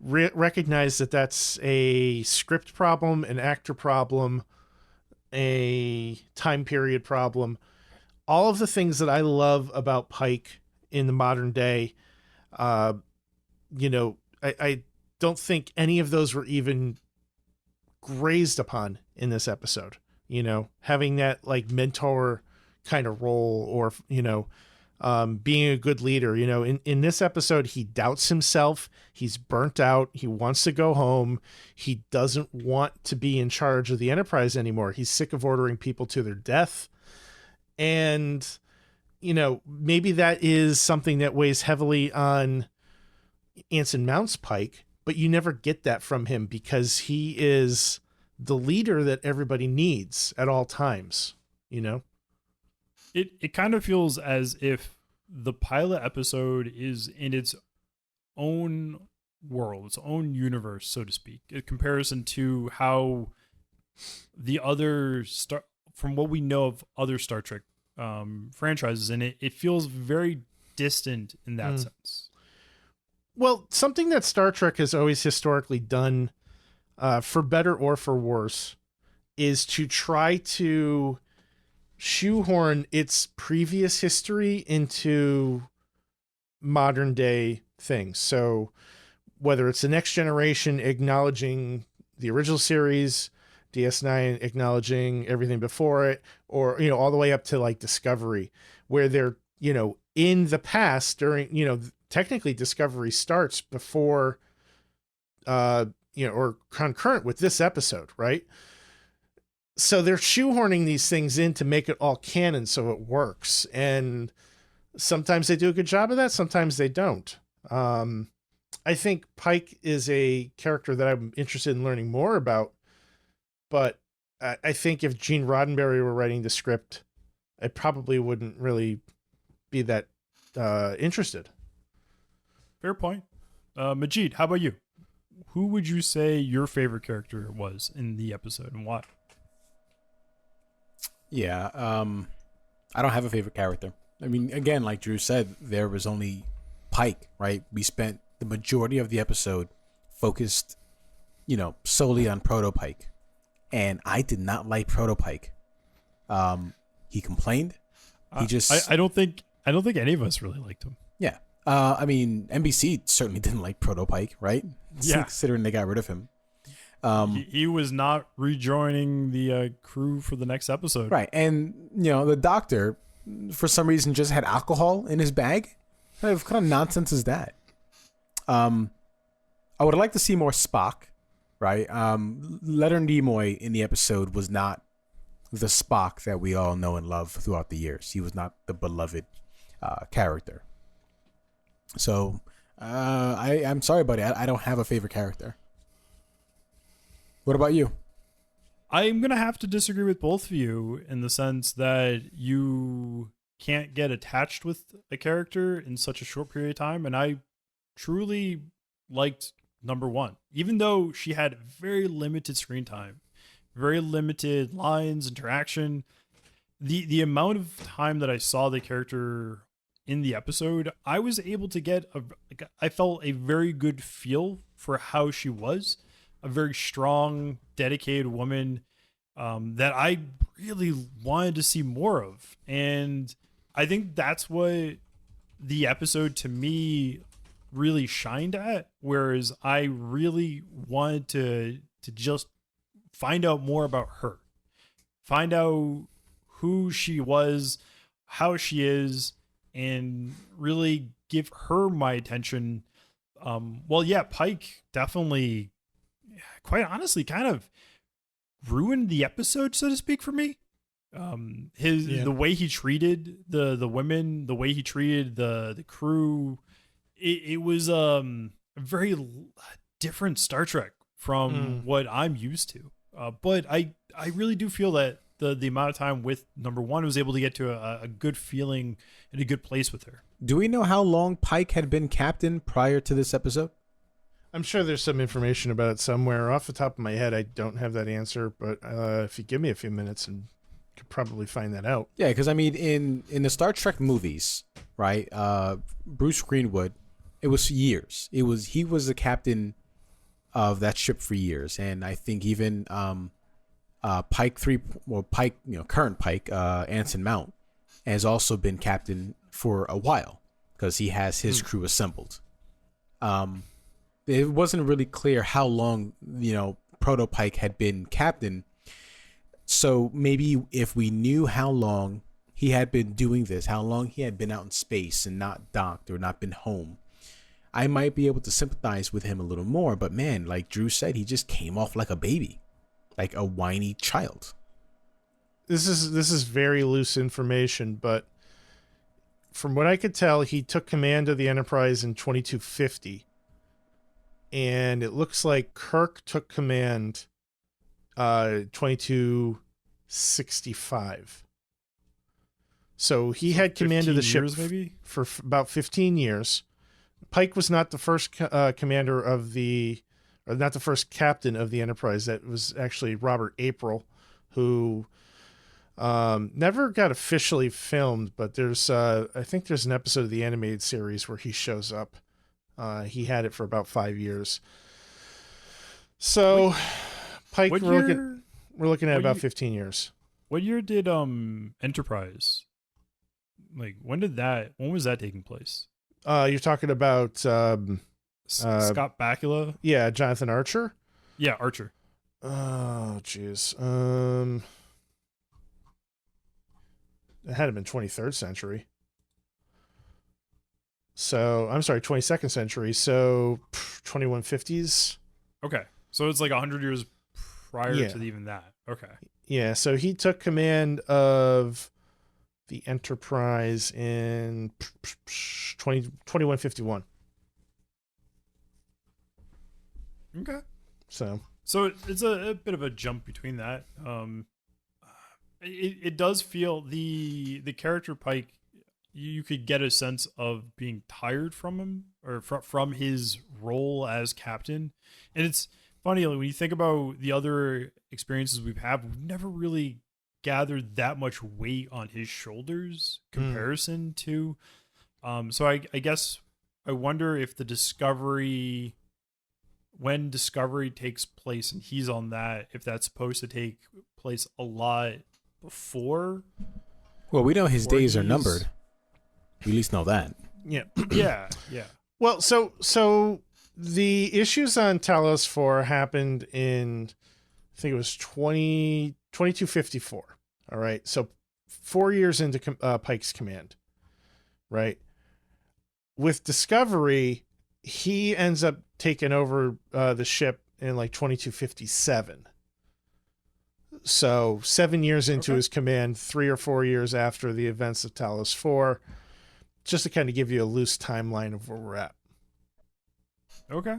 recognize that that's a script problem, an actor problem, a time period problem. All of the things that I love about Pike in the modern day, I don't think any of those were even grazed upon in this episode. Having that like mentor kind of role, or being a good leader. In this episode, he doubts himself. He's burnt out. He wants to go home. He doesn't want to be in charge of the Enterprise anymore. He's sick of ordering people to their death. And, maybe that is something that weighs heavily on Anson Mount's Pike, but you never get that from him because he is the leader that everybody needs at all times, It kind of feels as if the pilot episode is in its own world, its own universe, so to speak, in comparison to how the other from what we know of other Star Trek franchises, and it feels very distant in that sense. Well, something that Star Trek has always historically done, for better or for worse, is to try to shoehorn its previous history into modern day things. So whether it's the Next Generation acknowledging the original series, DS9 acknowledging everything before it, or all the way up to like Discovery, where they're in the past during technically Discovery starts before or concurrent with this episode, right? So they're shoehorning these things in to make it all canon so it works. And sometimes they do a good job of that. Sometimes they don't. I think Pike is a character that I'm interested in learning more about. But I think if Gene Roddenberry were writing the script, I probably wouldn't really be that interested. Fair point. Majid, how about you? Who would you say your favorite character was in the episode and why? Yeah, I don't have a favorite character. I mean, again, like Drew said, there was only Pike, right? We spent the majority of the episode focused, solely on Proto Pike. And I did not like Proto Pike. He complained. He just... I don't think any of us really liked him. Yeah. I mean, NBC certainly didn't like Proto Pike, right? Yeah. Considering they got rid of him. He was not rejoining the crew for the next episode. Right. And, the doctor, for some reason, just had alcohol in his bag. What kind of nonsense is that? I would like to see more Spock, right? Leonard Nimoy in the episode was not the Spock that we all know and love throughout the years. He was not the beloved character. So I'm sorry, buddy. I don't have a favorite character. What about you? I'm going to have to disagree with both of you in the sense that you can't get attached with a character in such a short period of time. And I truly liked number one, even though she had very limited screen time, very limited lines, interaction. The amount of time that I saw the character in the episode, I was able to get I felt a very good feel for how she was. A very strong, dedicated woman that I really wanted to see more of. And I think that's what the episode to me really shined at, whereas I really wanted to just find out more about her, find out who she was, how she is and really give her my attention. Well, yeah, Pike definitely, quite honestly, kind of ruined the episode, so to speak, for me. The way he treated the women, the way he treated the crew, it was a very different Star Trek from what I'm used to. But I really do feel that the amount of time with number one was able to get to a good feeling and a good place with her. Do we know how long Pike had been captain prior to this episode? I'm sure there's some information about it somewhere. Off the top of my head, I don't have that answer, but if you give me a few minutes, and could probably find that out. Yeah, because I mean, in the Star Trek movies, right? Bruce Greenwood, it was years. He was the captain of that ship for years, and I think even Pike, current Pike, Anson Mount, has also been captain for a while because he has his crew assembled. It wasn't really clear how long, Proto Pike had been captain. So maybe if we knew how long he had been doing this, how long he had been out in space and not docked or not been home, I might be able to sympathize with him a little more. But man, like Drew said, he just came off like a baby, like a whiny child. This is very loose information, but from what I could tell, he took command of the Enterprise in 2250. And it looks like Kirk took command 2265. So he had command of the ship for about 15 years. Pike was not the first commander of not the first captain of the Enterprise. That was actually Robert April, who never got officially filmed, but there's I think there's an episode of the animated series where he shows up. He had it for about 5 years. So Pike, we're looking at about 15 years. What year did Enterprise? Like when was that taking place? You're talking about Scott Bakula? Yeah, Jonathan Archer? Yeah, Archer. Oh, jeez. It had to been 23rd century. So, I'm sorry, 22nd century. So, 2150s. Okay. So it's like 100 years prior to even that. Okay. Yeah, so he took command of the Enterprise in 2151. Okay. So it's a bit of a jump between that. It does feel the character Pike, you could get a sense of being tired from him or from his role as captain. And it's funny, like, when you think about the other experiences we've never really gathered that much weight on his shoulders comparison to. So I guess I wonder if when Discovery takes place and he's on that, if that's supposed to take place a lot before. Well, we know his days are numbered. We at least know that. Yeah. Yeah. Well, so the issues on Talos 4 happened in, I think it was 2254. All right. So 4 years into Pike's command, right? With Discovery, he ends up taking over the ship in like 2257. So 7 years into his command, 3 or 4 years after the events of Talos 4, just to kind of give you a loose timeline of where we're at. Okay.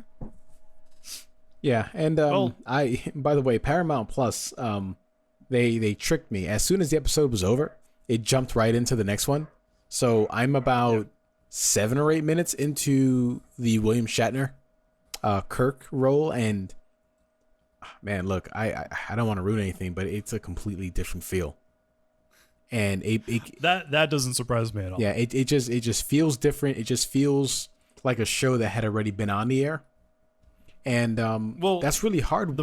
Yeah, and by the way, Paramount Plus, they tricked me. As soon as the episode was over, it jumped right into the next one. So I'm about 7 or 8 minutes into the William Shatner Kirk role, and man, look, I don't want to ruin anything, but it's a completely different feel. And that doesn't surprise me at all. Yeah, it just feels different. It just feels like a show that had already been on the air. And that's really hard. I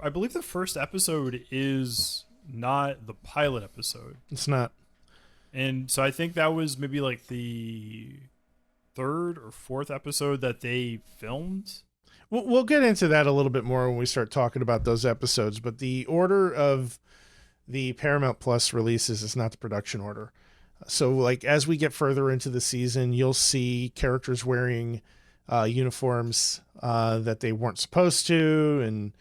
believe the first episode is not the pilot episode. It's not. And so I think that was maybe like the 3rd or 4th episode that they filmed. We'll get into that a little bit more when we start talking about those episodes, but the order of the Paramount Plus releases is not the production order. So like as we get further into the season, you'll see characters wearing uniforms that they weren't supposed to, and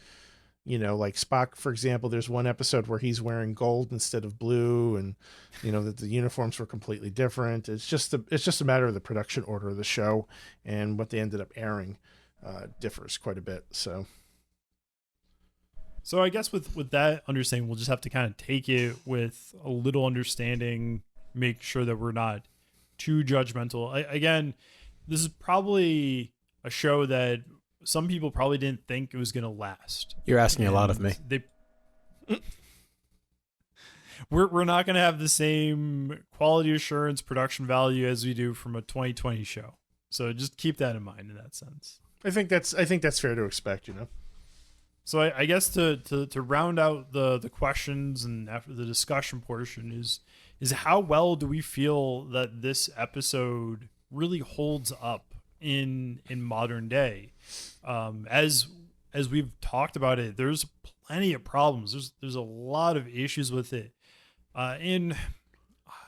like Spock, for example, there's one episode where he's wearing gold instead of blue, and that the uniforms were completely different. It's just a matter of the production order of the show, and what they ended up airing differs quite a bit. So I guess with that understanding, we'll just have to kind of take it with a little understanding, make sure that we're not too judgmental. Again, this is probably a show that some people probably didn't think it was going to last. You're asking a lot of me. We're not going to have the same quality assurance production value as we do from a 2020 show. So just keep that in mind in that sense. I think that's fair to expect, So I guess to round out the questions and after the discussion portion is how well do we feel that this episode really holds up in modern day? As we've talked about it, there's plenty of problems. There's a lot of issues with it, and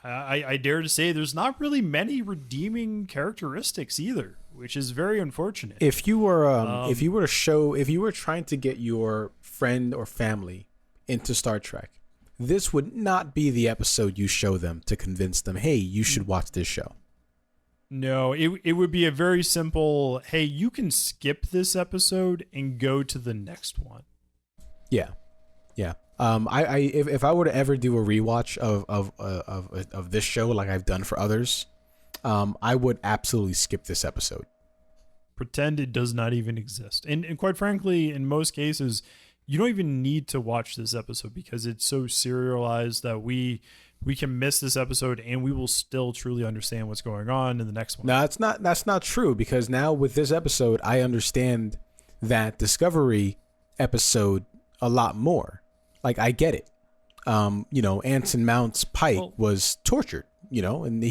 I dare to say there's not really many redeeming characteristics either, which is very unfortunate. If you were trying to get your friend or family into Star Trek, this would not be the episode you show them to convince them, hey, you should watch this show. No, it would be a very simple, hey, you can skip this episode and go to the next one. Yeah. If I were to ever do a rewatch of this show like I've done for others, I would absolutely skip this episode. Pretend it does not even exist. And quite frankly, in most cases, you don't even need to watch this episode because it's so serialized that we can miss this episode and we will still truly understand what's going on in the next one. No, that's not true, because now with this episode, I understand that Discovery episode a lot more. Like, I get it. Anson Mount's Pike was tortured, and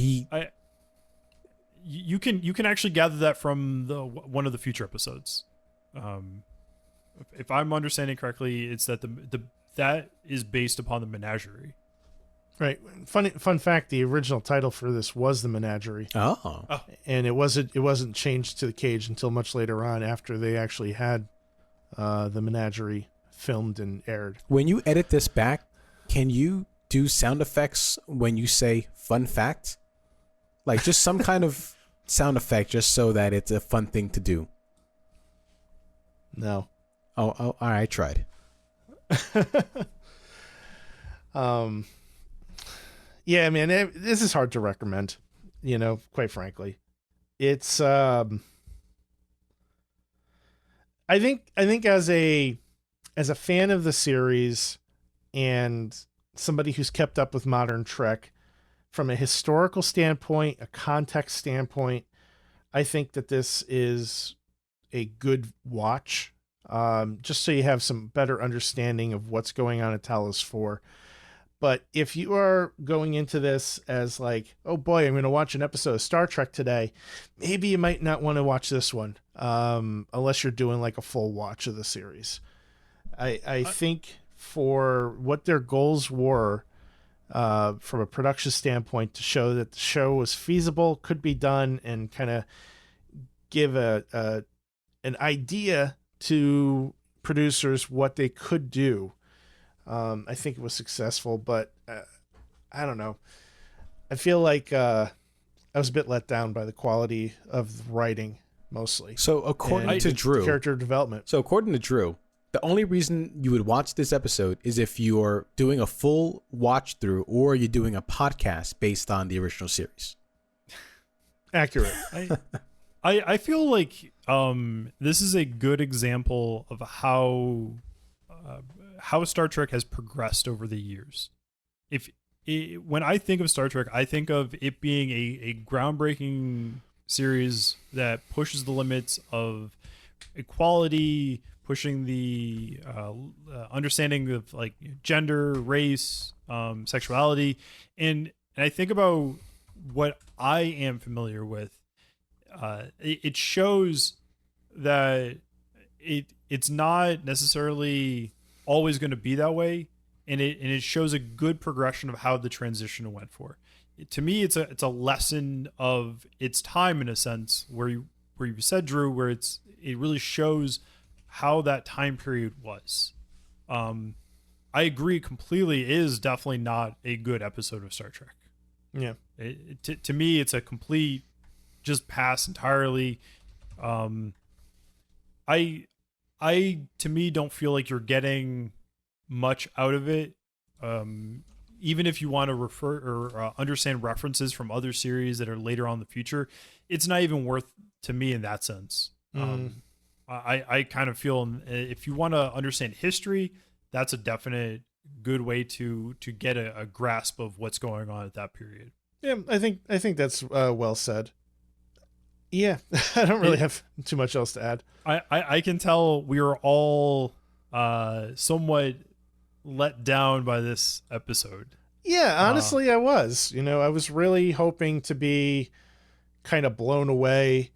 you can actually gather that from one of the future episodes. If I'm understanding correctly, it's that that is based upon the menagerie. Right. Fun fact: the original title for this was The Menagerie. Oh. And it wasn't changed to The Cage until much later on, after they actually had The Menagerie filmed and aired. When you edit this back, can you do sound effects when you say "fun fact"? Like just some kind of sound effect, just so that it's a fun thing to do. No. Oh, I tried. Yeah, man, this is hard to recommend, quite frankly. It's I think as a fan of the series and somebody who's kept up with modern Trek from a historical standpoint, a context standpoint, I think that this is a good watch. Just so you have some better understanding of what's going on at Talos 4. But if you are going into this as like, oh boy, I'm going to watch an episode of Star Trek today, maybe you might not want to watch this one, unless you're doing like a full watch of the series. I think for what their goals were, from a production standpoint, to show that the show was feasible, could be done, and kind of give an idea to producers what they could do. I think it was successful, but I don't know. I feel like I was a bit let down by the quality of the writing, mostly. So according to Drew, character development. So according to Drew, the only reason you would watch this episode is if you're doing a full watch through, or you're doing a podcast based on the original series. Accurate. I feel like this is a good example of how Star Trek has progressed over the years. When I think of Star Trek, I think of it being a groundbreaking series that pushes the limits of equality, pushing the understanding of like gender, race, sexuality, and I think about what I am familiar with. It shows that it's not necessarily always going to be that way, and it shows a good progression of how the transition went for. To me, it's a lesson of its time in a sense, where you said, Drew, where it really shows how that time period was. I agree completely. It is definitely not a good episode of Star Trek. Yeah. To me, it's a complete just pass entirely. I to me don't feel like you're getting much out of it. Even if you want to refer or understand references from other series that are later on in the future, it's not even worth to me in that sense. I kind of feel if you want to understand history, that's a definite good way to get a grasp of what's going on at that period. Yeah, I think that's well said. Yeah, I don't really have too much else to add. I can tell we are all somewhat let down by this episode. Yeah, honestly, I was. I was really hoping to be kind of blown away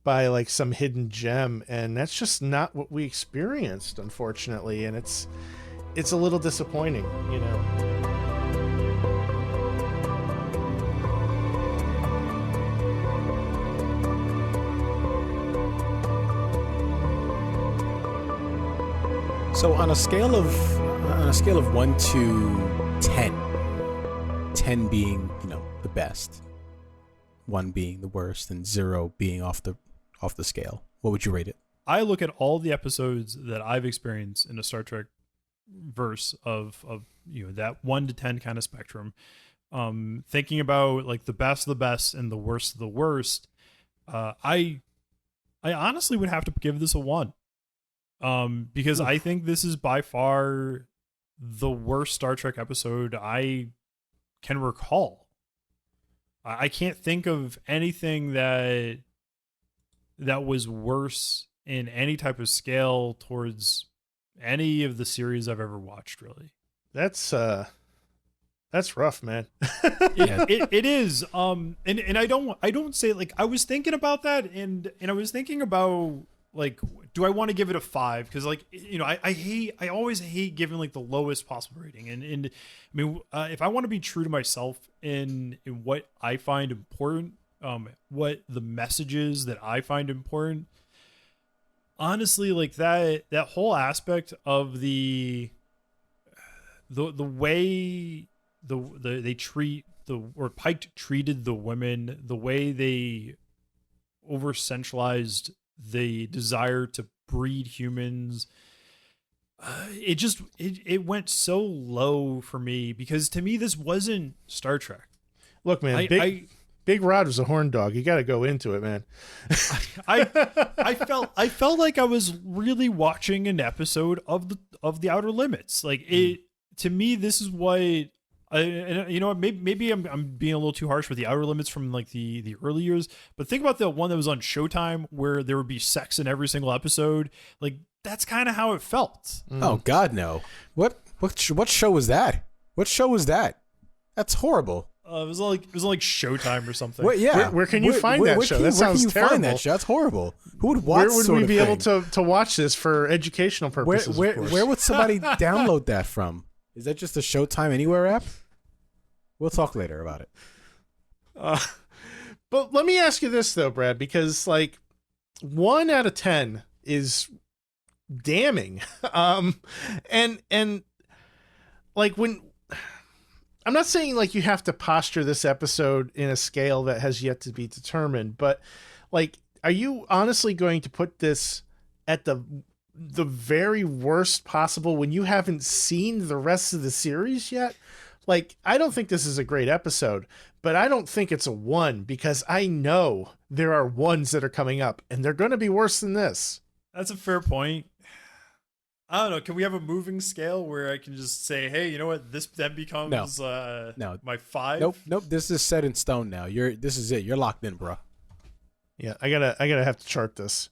by like some hidden gem, and that's just not what we experienced, unfortunately, and it's a little disappointing, So on a scale of 1 to 10, 10 being the best, 1 being the worst, and 0 being off the scale, what would you rate it? I look at all the episodes that I've experienced in a Star Trek verse of that 1 to 10 kind of spectrum, thinking about like the best of the best and the worst of the worst. I honestly would have to give this a 1. Because I think this is by far the worst Star Trek episode I can recall. I can't think of anything that was worse in any type of scale towards any of the series I've ever watched, really. That's rough, man. It is. And I don't say, like, I was thinking about that, and I was thinking about, like, do I want to give it a 5? Because, like, I always hate giving like the lowest possible rating. And I mean, if I want to be true to myself in what I find important, what the messages that I find important, honestly, like that whole aspect of the way they treat or Pike treated the women, the way they over centralized the desire to breed humans, it went so low for me, because to me this wasn't Star Trek. Look, man, Big Rod was a horn dog. You got to go into it, man. I felt like I was really watching an episode of the Outer Limits. Like it to me, this is what. Maybe I'm being a little too harsh with the Outer Limits from like the early years, but think about the one that was on Showtime where there would be sex in every single episode. Like that's kind of how it felt. Oh God, no! What show was that? What show was that? That's horrible. It was like Showtime or something. Where can you find that show? That sounds terrible. Find that show? That's horrible. Who would watch? Where would we be able to watch this for educational purposes? Where would somebody download that from? Is that just a Showtime Anywhere app? We'll talk later about it. But let me ask you this though, Brad, because like 1 out of 10 is damning. And like when I'm not saying like you have to posture this episode in a scale that has yet to be determined, but like, are you honestly going to put this at the very worst possible when you haven't seen the rest of the series yet? Like, I don't think this is a great episode, but I don't think it's a 1 because I know there are 1s that are coming up and they're going to be worse than this. That's a fair point. I don't know. Can we have a moving scale where I can just say, hey, you know what? This then becomes no. my 5? Nope. This is set in stone now. This is it. You're locked in, bro. Yeah, I gotta have to chart this.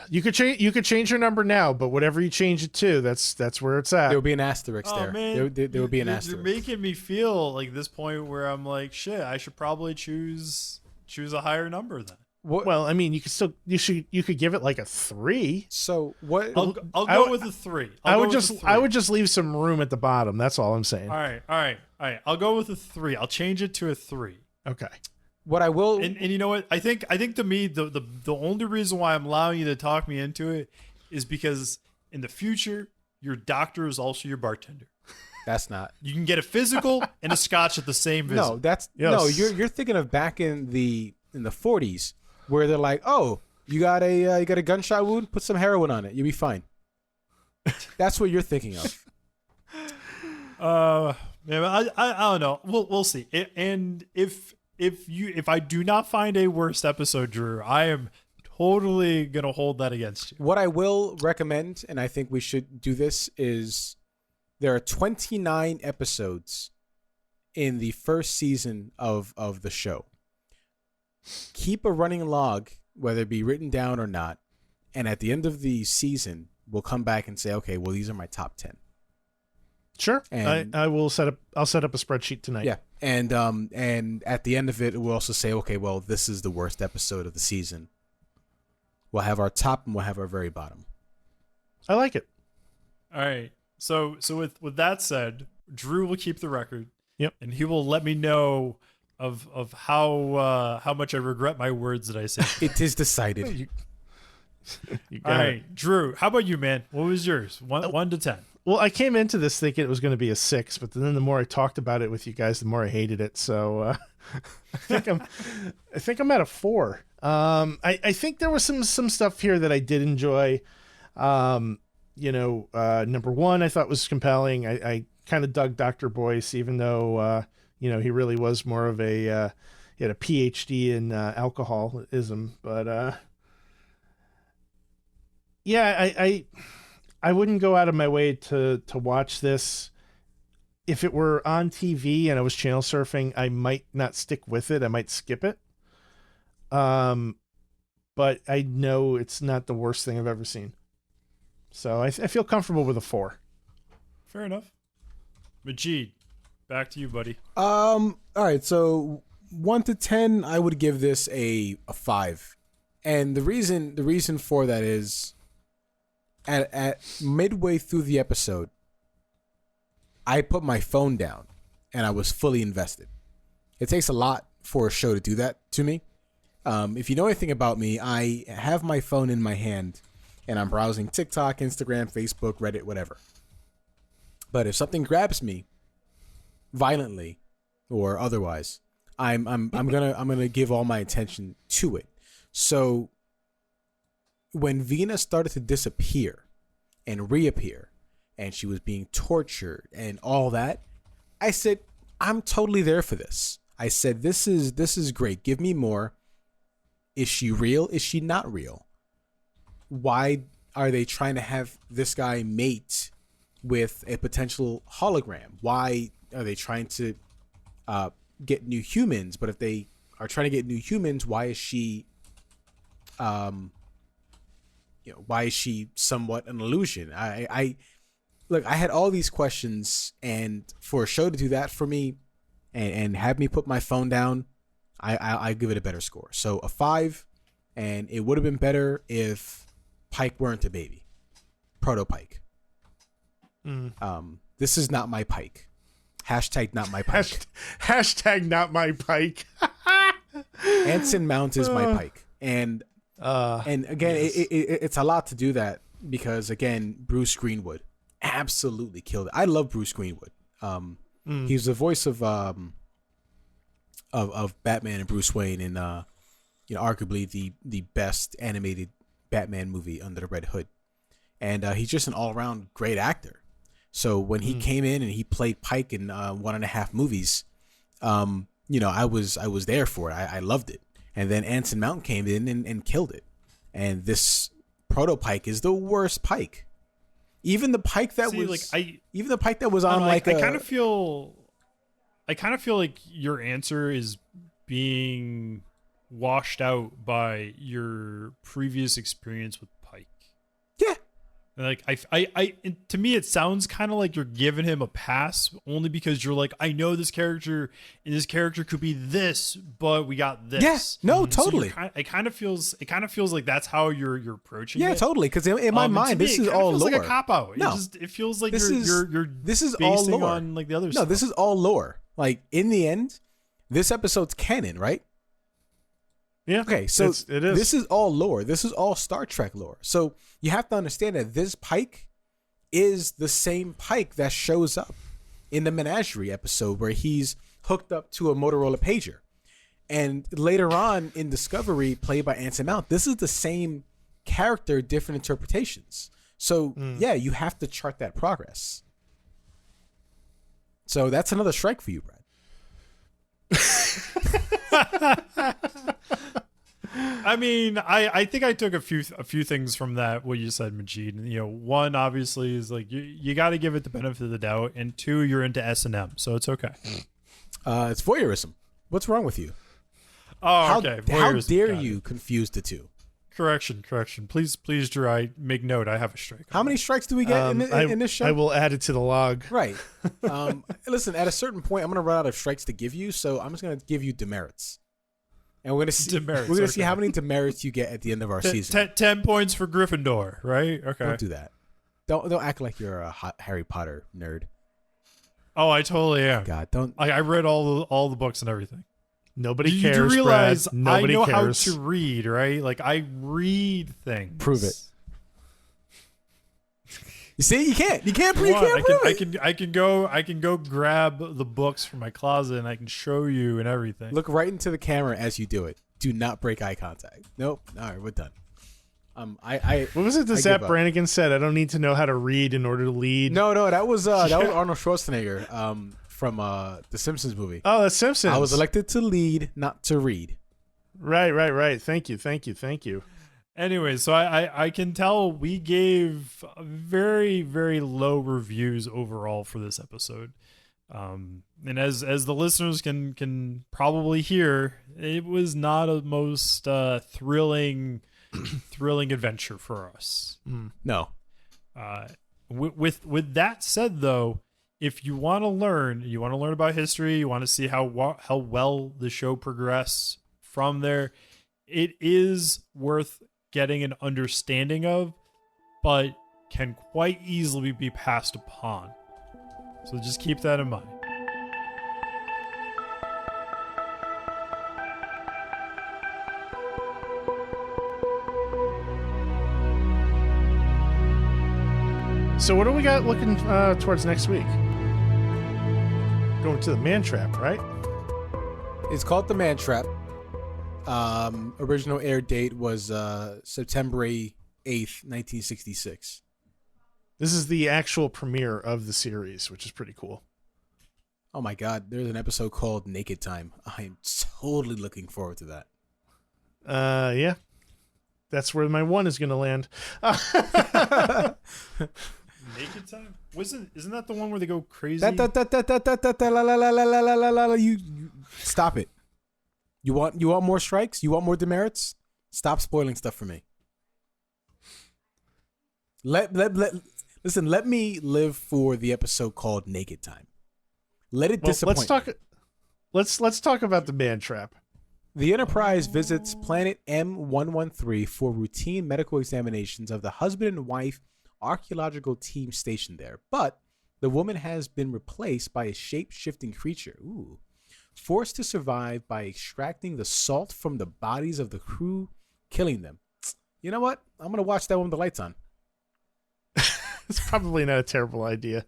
You could change your number now, but whatever you change it to, that's where it's at. There would be an asterisk there. Man, there would be an asterisk. You're making me feel like this point where I'm like, shit, I should probably choose a higher number then. What? Well, I mean, you could give it like a 3. So what? I'll go with a 3. I would just leave some room at the bottom. That's all I'm saying. All right. I'll go with a 3. I'll change it to a 3. Okay. What I will, And you know what? I think to me the only reason why I'm allowing you to talk me into it is because in the future your doctor is also your bartender. that's not. You can get a physical and a scotch at the same visit. No, that's Yes. no. You're thinking of back in the 40s where they're like, oh, you got a gunshot wound, put some heroin on it, you'll be fine. That's what you're thinking of. Yeah, I don't know. We'll see. And if I do not find a worst episode, Drew, I am totally gonna hold that against you. What I will recommend, and I think we should do this, is there are 29 episodes in the first season of the show. Keep a running log, whether it be written down or not, and at the end of the season, we'll come back and say, okay, well, these are my top 10. Sure. And- I'll set up a spreadsheet tonight. Yeah, and at the end of it, we'll also say, okay, well, this is the worst episode of the season. We'll have our top and we'll have our very bottom. I like it. All right. So with that said, Drew will keep the record. Yep. And he will let me know of how much I regret my words that I said. It is decided. You All got it. right, Drew. How about you, man? What was yours? 1 to 10. Well, I came into this thinking it was going to be a 6, but then the more I talked about it with you guys, the more I hated it. So I think I'm at a 4. I think there was some stuff here that I did enjoy. Number 1 I thought was compelling. I kind of dug Dr. Boyce, even though he really was more of a he had a PhD in alcoholism, but I wouldn't go out of my way to watch this. If it were on TV and I was channel surfing, I might not stick with it. I might skip it. But I know it's not the worst thing I've ever seen. So I feel comfortable with a 4. Fair enough. Majid, back to you, buddy. All right, so 1 to 10, I would give this a 5, and the reason for that is at midway through the episode, I put my phone down and I was fully invested. It takes a lot for a show to do that to me. If you know anything about me, I have my phone in my hand and I'm browsing TikTok, Instagram, Facebook, Reddit, whatever. But if something grabs me violently or otherwise, I'm gonna give all my attention to it. So when Vina started to disappear and reappear, and she was being tortured and all that, I said, I'm totally there for this. I said, this is great. Give me more. Is she real? Is she not real? Why are they trying to have this guy mate with a potential hologram? Why are they trying to get new humans? But if they are trying to get new humans, why is she why is she somewhat an illusion? I look, I had all these questions, and for a show to do that for me and have me put my phone down, I give it a better score. So a 5, and it would have been better if Pike weren't a baby. Proto Pike. This is not my Pike. Hashtag not my Pike. Hashtag not my Pike. Anson Mount is my Pike. And again, yes. it's a lot to do that because, again, Bruce Greenwood absolutely killed it. I love Bruce Greenwood. He's the voice of Batman and Bruce Wayne in arguably the best animated Batman movie under the Red Hood, and he's just an all around great actor. So when he came in and he played Pike in 1.5 movies, I was there for it. I loved it. And then Anson Mount came in and killed it. And this Proto Pike is the worst Pike. Even the Pike that even the Pike that was on I kind of feel like your answer is being washed out by your previous experience with Pike. Yeah. And like to me, it sounds kind of like you're giving him a pass only because you're like, I know this character and this character could be this, but we got this. Yes, no, totally. So it kind of feels like that's how you're approaching it. Yeah, totally. Because in my mind, this is all lore. Like a cop out. No, it feels like this is all lore. On like the other. No, stuff. this is all lore. Like in the end, this episode's canon, right? Yeah. Okay, so it is. This is all lore. This is all Star Trek lore. So you have to understand that this Pike is the same Pike that shows up in the Menagerie episode where he's hooked up to a Motorola pager. And later on in Discovery, played by Anson Mount, this is the same character, different interpretations. So yeah, you have to chart that progress. So that's another strike for you, Brad. I mean, I think I took a few things from that what you said, Majid. You know, one obviously is like you got to give it the benefit of the doubt, and two, you're into S&M, so it's okay. It's voyeurism. What's wrong with you? Oh, okay. How dare you confuse the two? Correction. Please, Drew. I make note. I have a strike. How many strikes do we get in this show? I will add it to the log. Right. Listen, at a certain point, I'm going to run out of strikes to give you, so I'm just going to give you demerits. And we're going to see see how many demerits you get at the end of our season. 10 points for Gryffindor, right? Okay. Don't do that. Don't act like you're a Harry Potter nerd. Oh, I totally am. God, don't. I read all the books and everything. Nobody cares. You realize Brad. Nobody I know cares. how to read, right? Like I read things. Prove it. You see, you can't prove it. I can go grab the books from my closet and I can show you and everything. Look right into the camera as you do it. Do not break eye contact. Nope. All right, we're done. What was it that Zap Brannigan said? I don't need to know how to read in order to lead. No, that was Arnold Schwarzenegger from The Simpsons movie. Oh, The Simpsons. I was elected to lead, not to read. Right. Thank you. Anyway, so I can tell we gave very, very low reviews overall for this episode. And as the listeners can probably hear, it was not a most thrilling adventure for us. No. With that said, though, if you want to learn about history, you want to see how well the show progresses from there, it is worth getting an understanding of, but can quite easily be passed upon. So just keep that in mind. So what do we got looking towards next week? Going to the Man Trap, right? It's called The Man Trap. Original air date was September 8th, 1966. This is the actual premiere of the series, which is pretty cool. Oh my God, there's an episode called Naked Time. I'm totally looking forward to that. Yeah. That's where my one is going to land. Naked Time? Isn't that the one where they go crazy? You stop it. You want more strikes? You want more demerits? Stop spoiling stuff for me. Listen, let me live for the episode called Naked Time. Let it disappoint. Let's talk about the Man Trap. The Enterprise visits planet M113 for routine medical examinations of the husband and wife archaeological team stationed there. But the woman has been replaced by a shape-shifting creature. Ooh. Forced to survive by extracting the salt from the bodies of the crew, killing them. You know what? I'm going to watch that one with the lights on. It's probably not a terrible idea.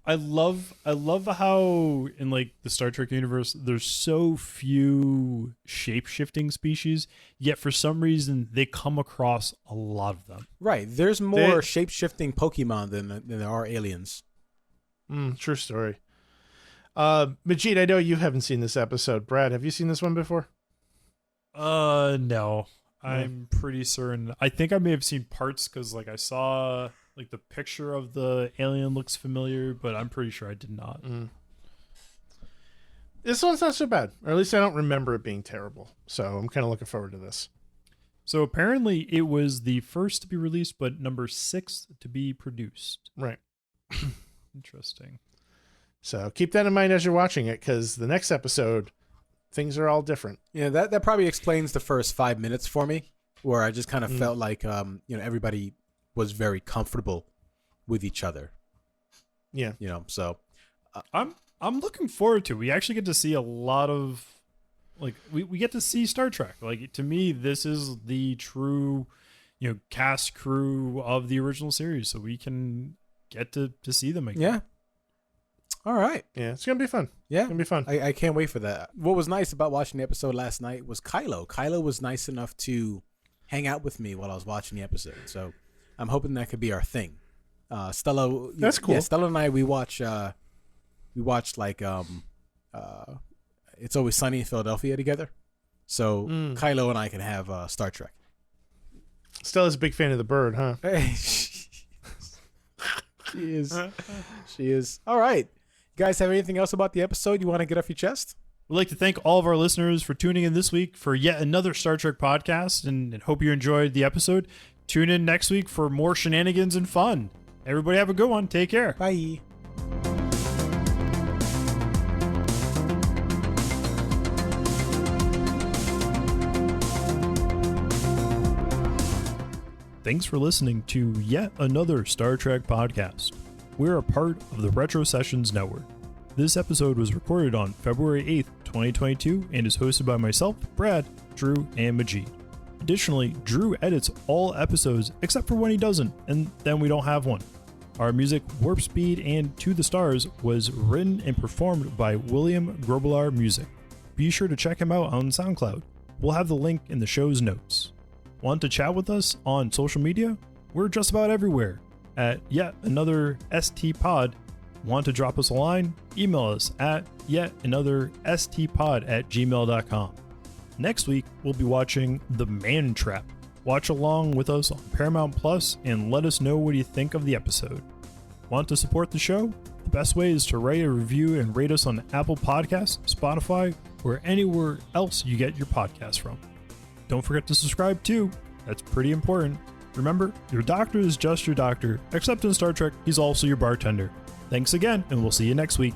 I love how in like the Star Trek universe there's so few shape-shifting species, yet for some reason they come across a lot of them. Right. There's more shape-shifting Pokemon than there are aliens. True story. Majid, I know you haven't seen this episode. Brad, have you seen this one before? No. I'm pretty certain. I think I may have seen parts because like I saw like the picture of the alien looks familiar, but I'm pretty sure I did not. This one's not so bad, or at least I don't remember it being terrible. So I'm kind of looking forward to this. So apparently it was the first to be released, but number 6 to be produced. Right. Interesting. So keep that in mind as you're watching it, because the next episode, things are all different. Yeah, that probably explains the first 5 minutes for me, where I just kind of felt like everybody was very comfortable with each other. Yeah. So I'm looking forward to it. We actually get to see a lot of we get to see Star Trek. Like, to me, this is the true, cast crew of the original series. So we can get to see them again. yeah. All right. Yeah, it's going to be fun. Yeah. It's going to be fun. I can't wait for that. What was nice about watching the episode last night was Kylo. Kylo was nice enough to hang out with me while I was watching the episode. So I'm hoping that could be our thing. Stella, That's cool. Yeah, Stella and I, we watched like It's Always Sunny in Philadelphia together. So Kylo and I can have Star Trek. Stella's a big fan of the bird, huh? Hey, she is. She is. All right. You guys have anything else about the episode you want to get off your chest? We'd like to thank all of our listeners for tuning in this week for yet another Star Trek podcast, and hope you enjoyed the episode. Tune in next week for more shenanigans and fun. Everybody have a good one. Take care. Bye. Thanks for listening to yet another Star Trek podcast. We're a part of the Retro Sessions Network. This episode was recorded on February 8th, 2022, and is hosted by myself, Brad, Drew, and Majid. Additionally, Drew edits all episodes except for when he doesn't, and then we don't have one. Our music, Warp Speed and To the Stars, was written and performed by William Grobelar Music. Be sure to check him out on SoundCloud. We'll have the link in the show's notes. Want to chat with us on social media? We're just about everywhere at yet another ST Pod. Want to drop us a line? Email us at yetanotherstpod@gmail.com. Next week, we'll be watching The Man Trap. Watch along with us on Paramount Plus and let us know what you think of the episode. Want to support the show? The best way is to write a review and rate us on Apple Podcasts, Spotify, or anywhere else you get your podcasts from. Don't forget to subscribe too. That's pretty important. Remember, your doctor is just your doctor, except in Star Trek, he's also your bartender. Thanks again, and we'll see you next week.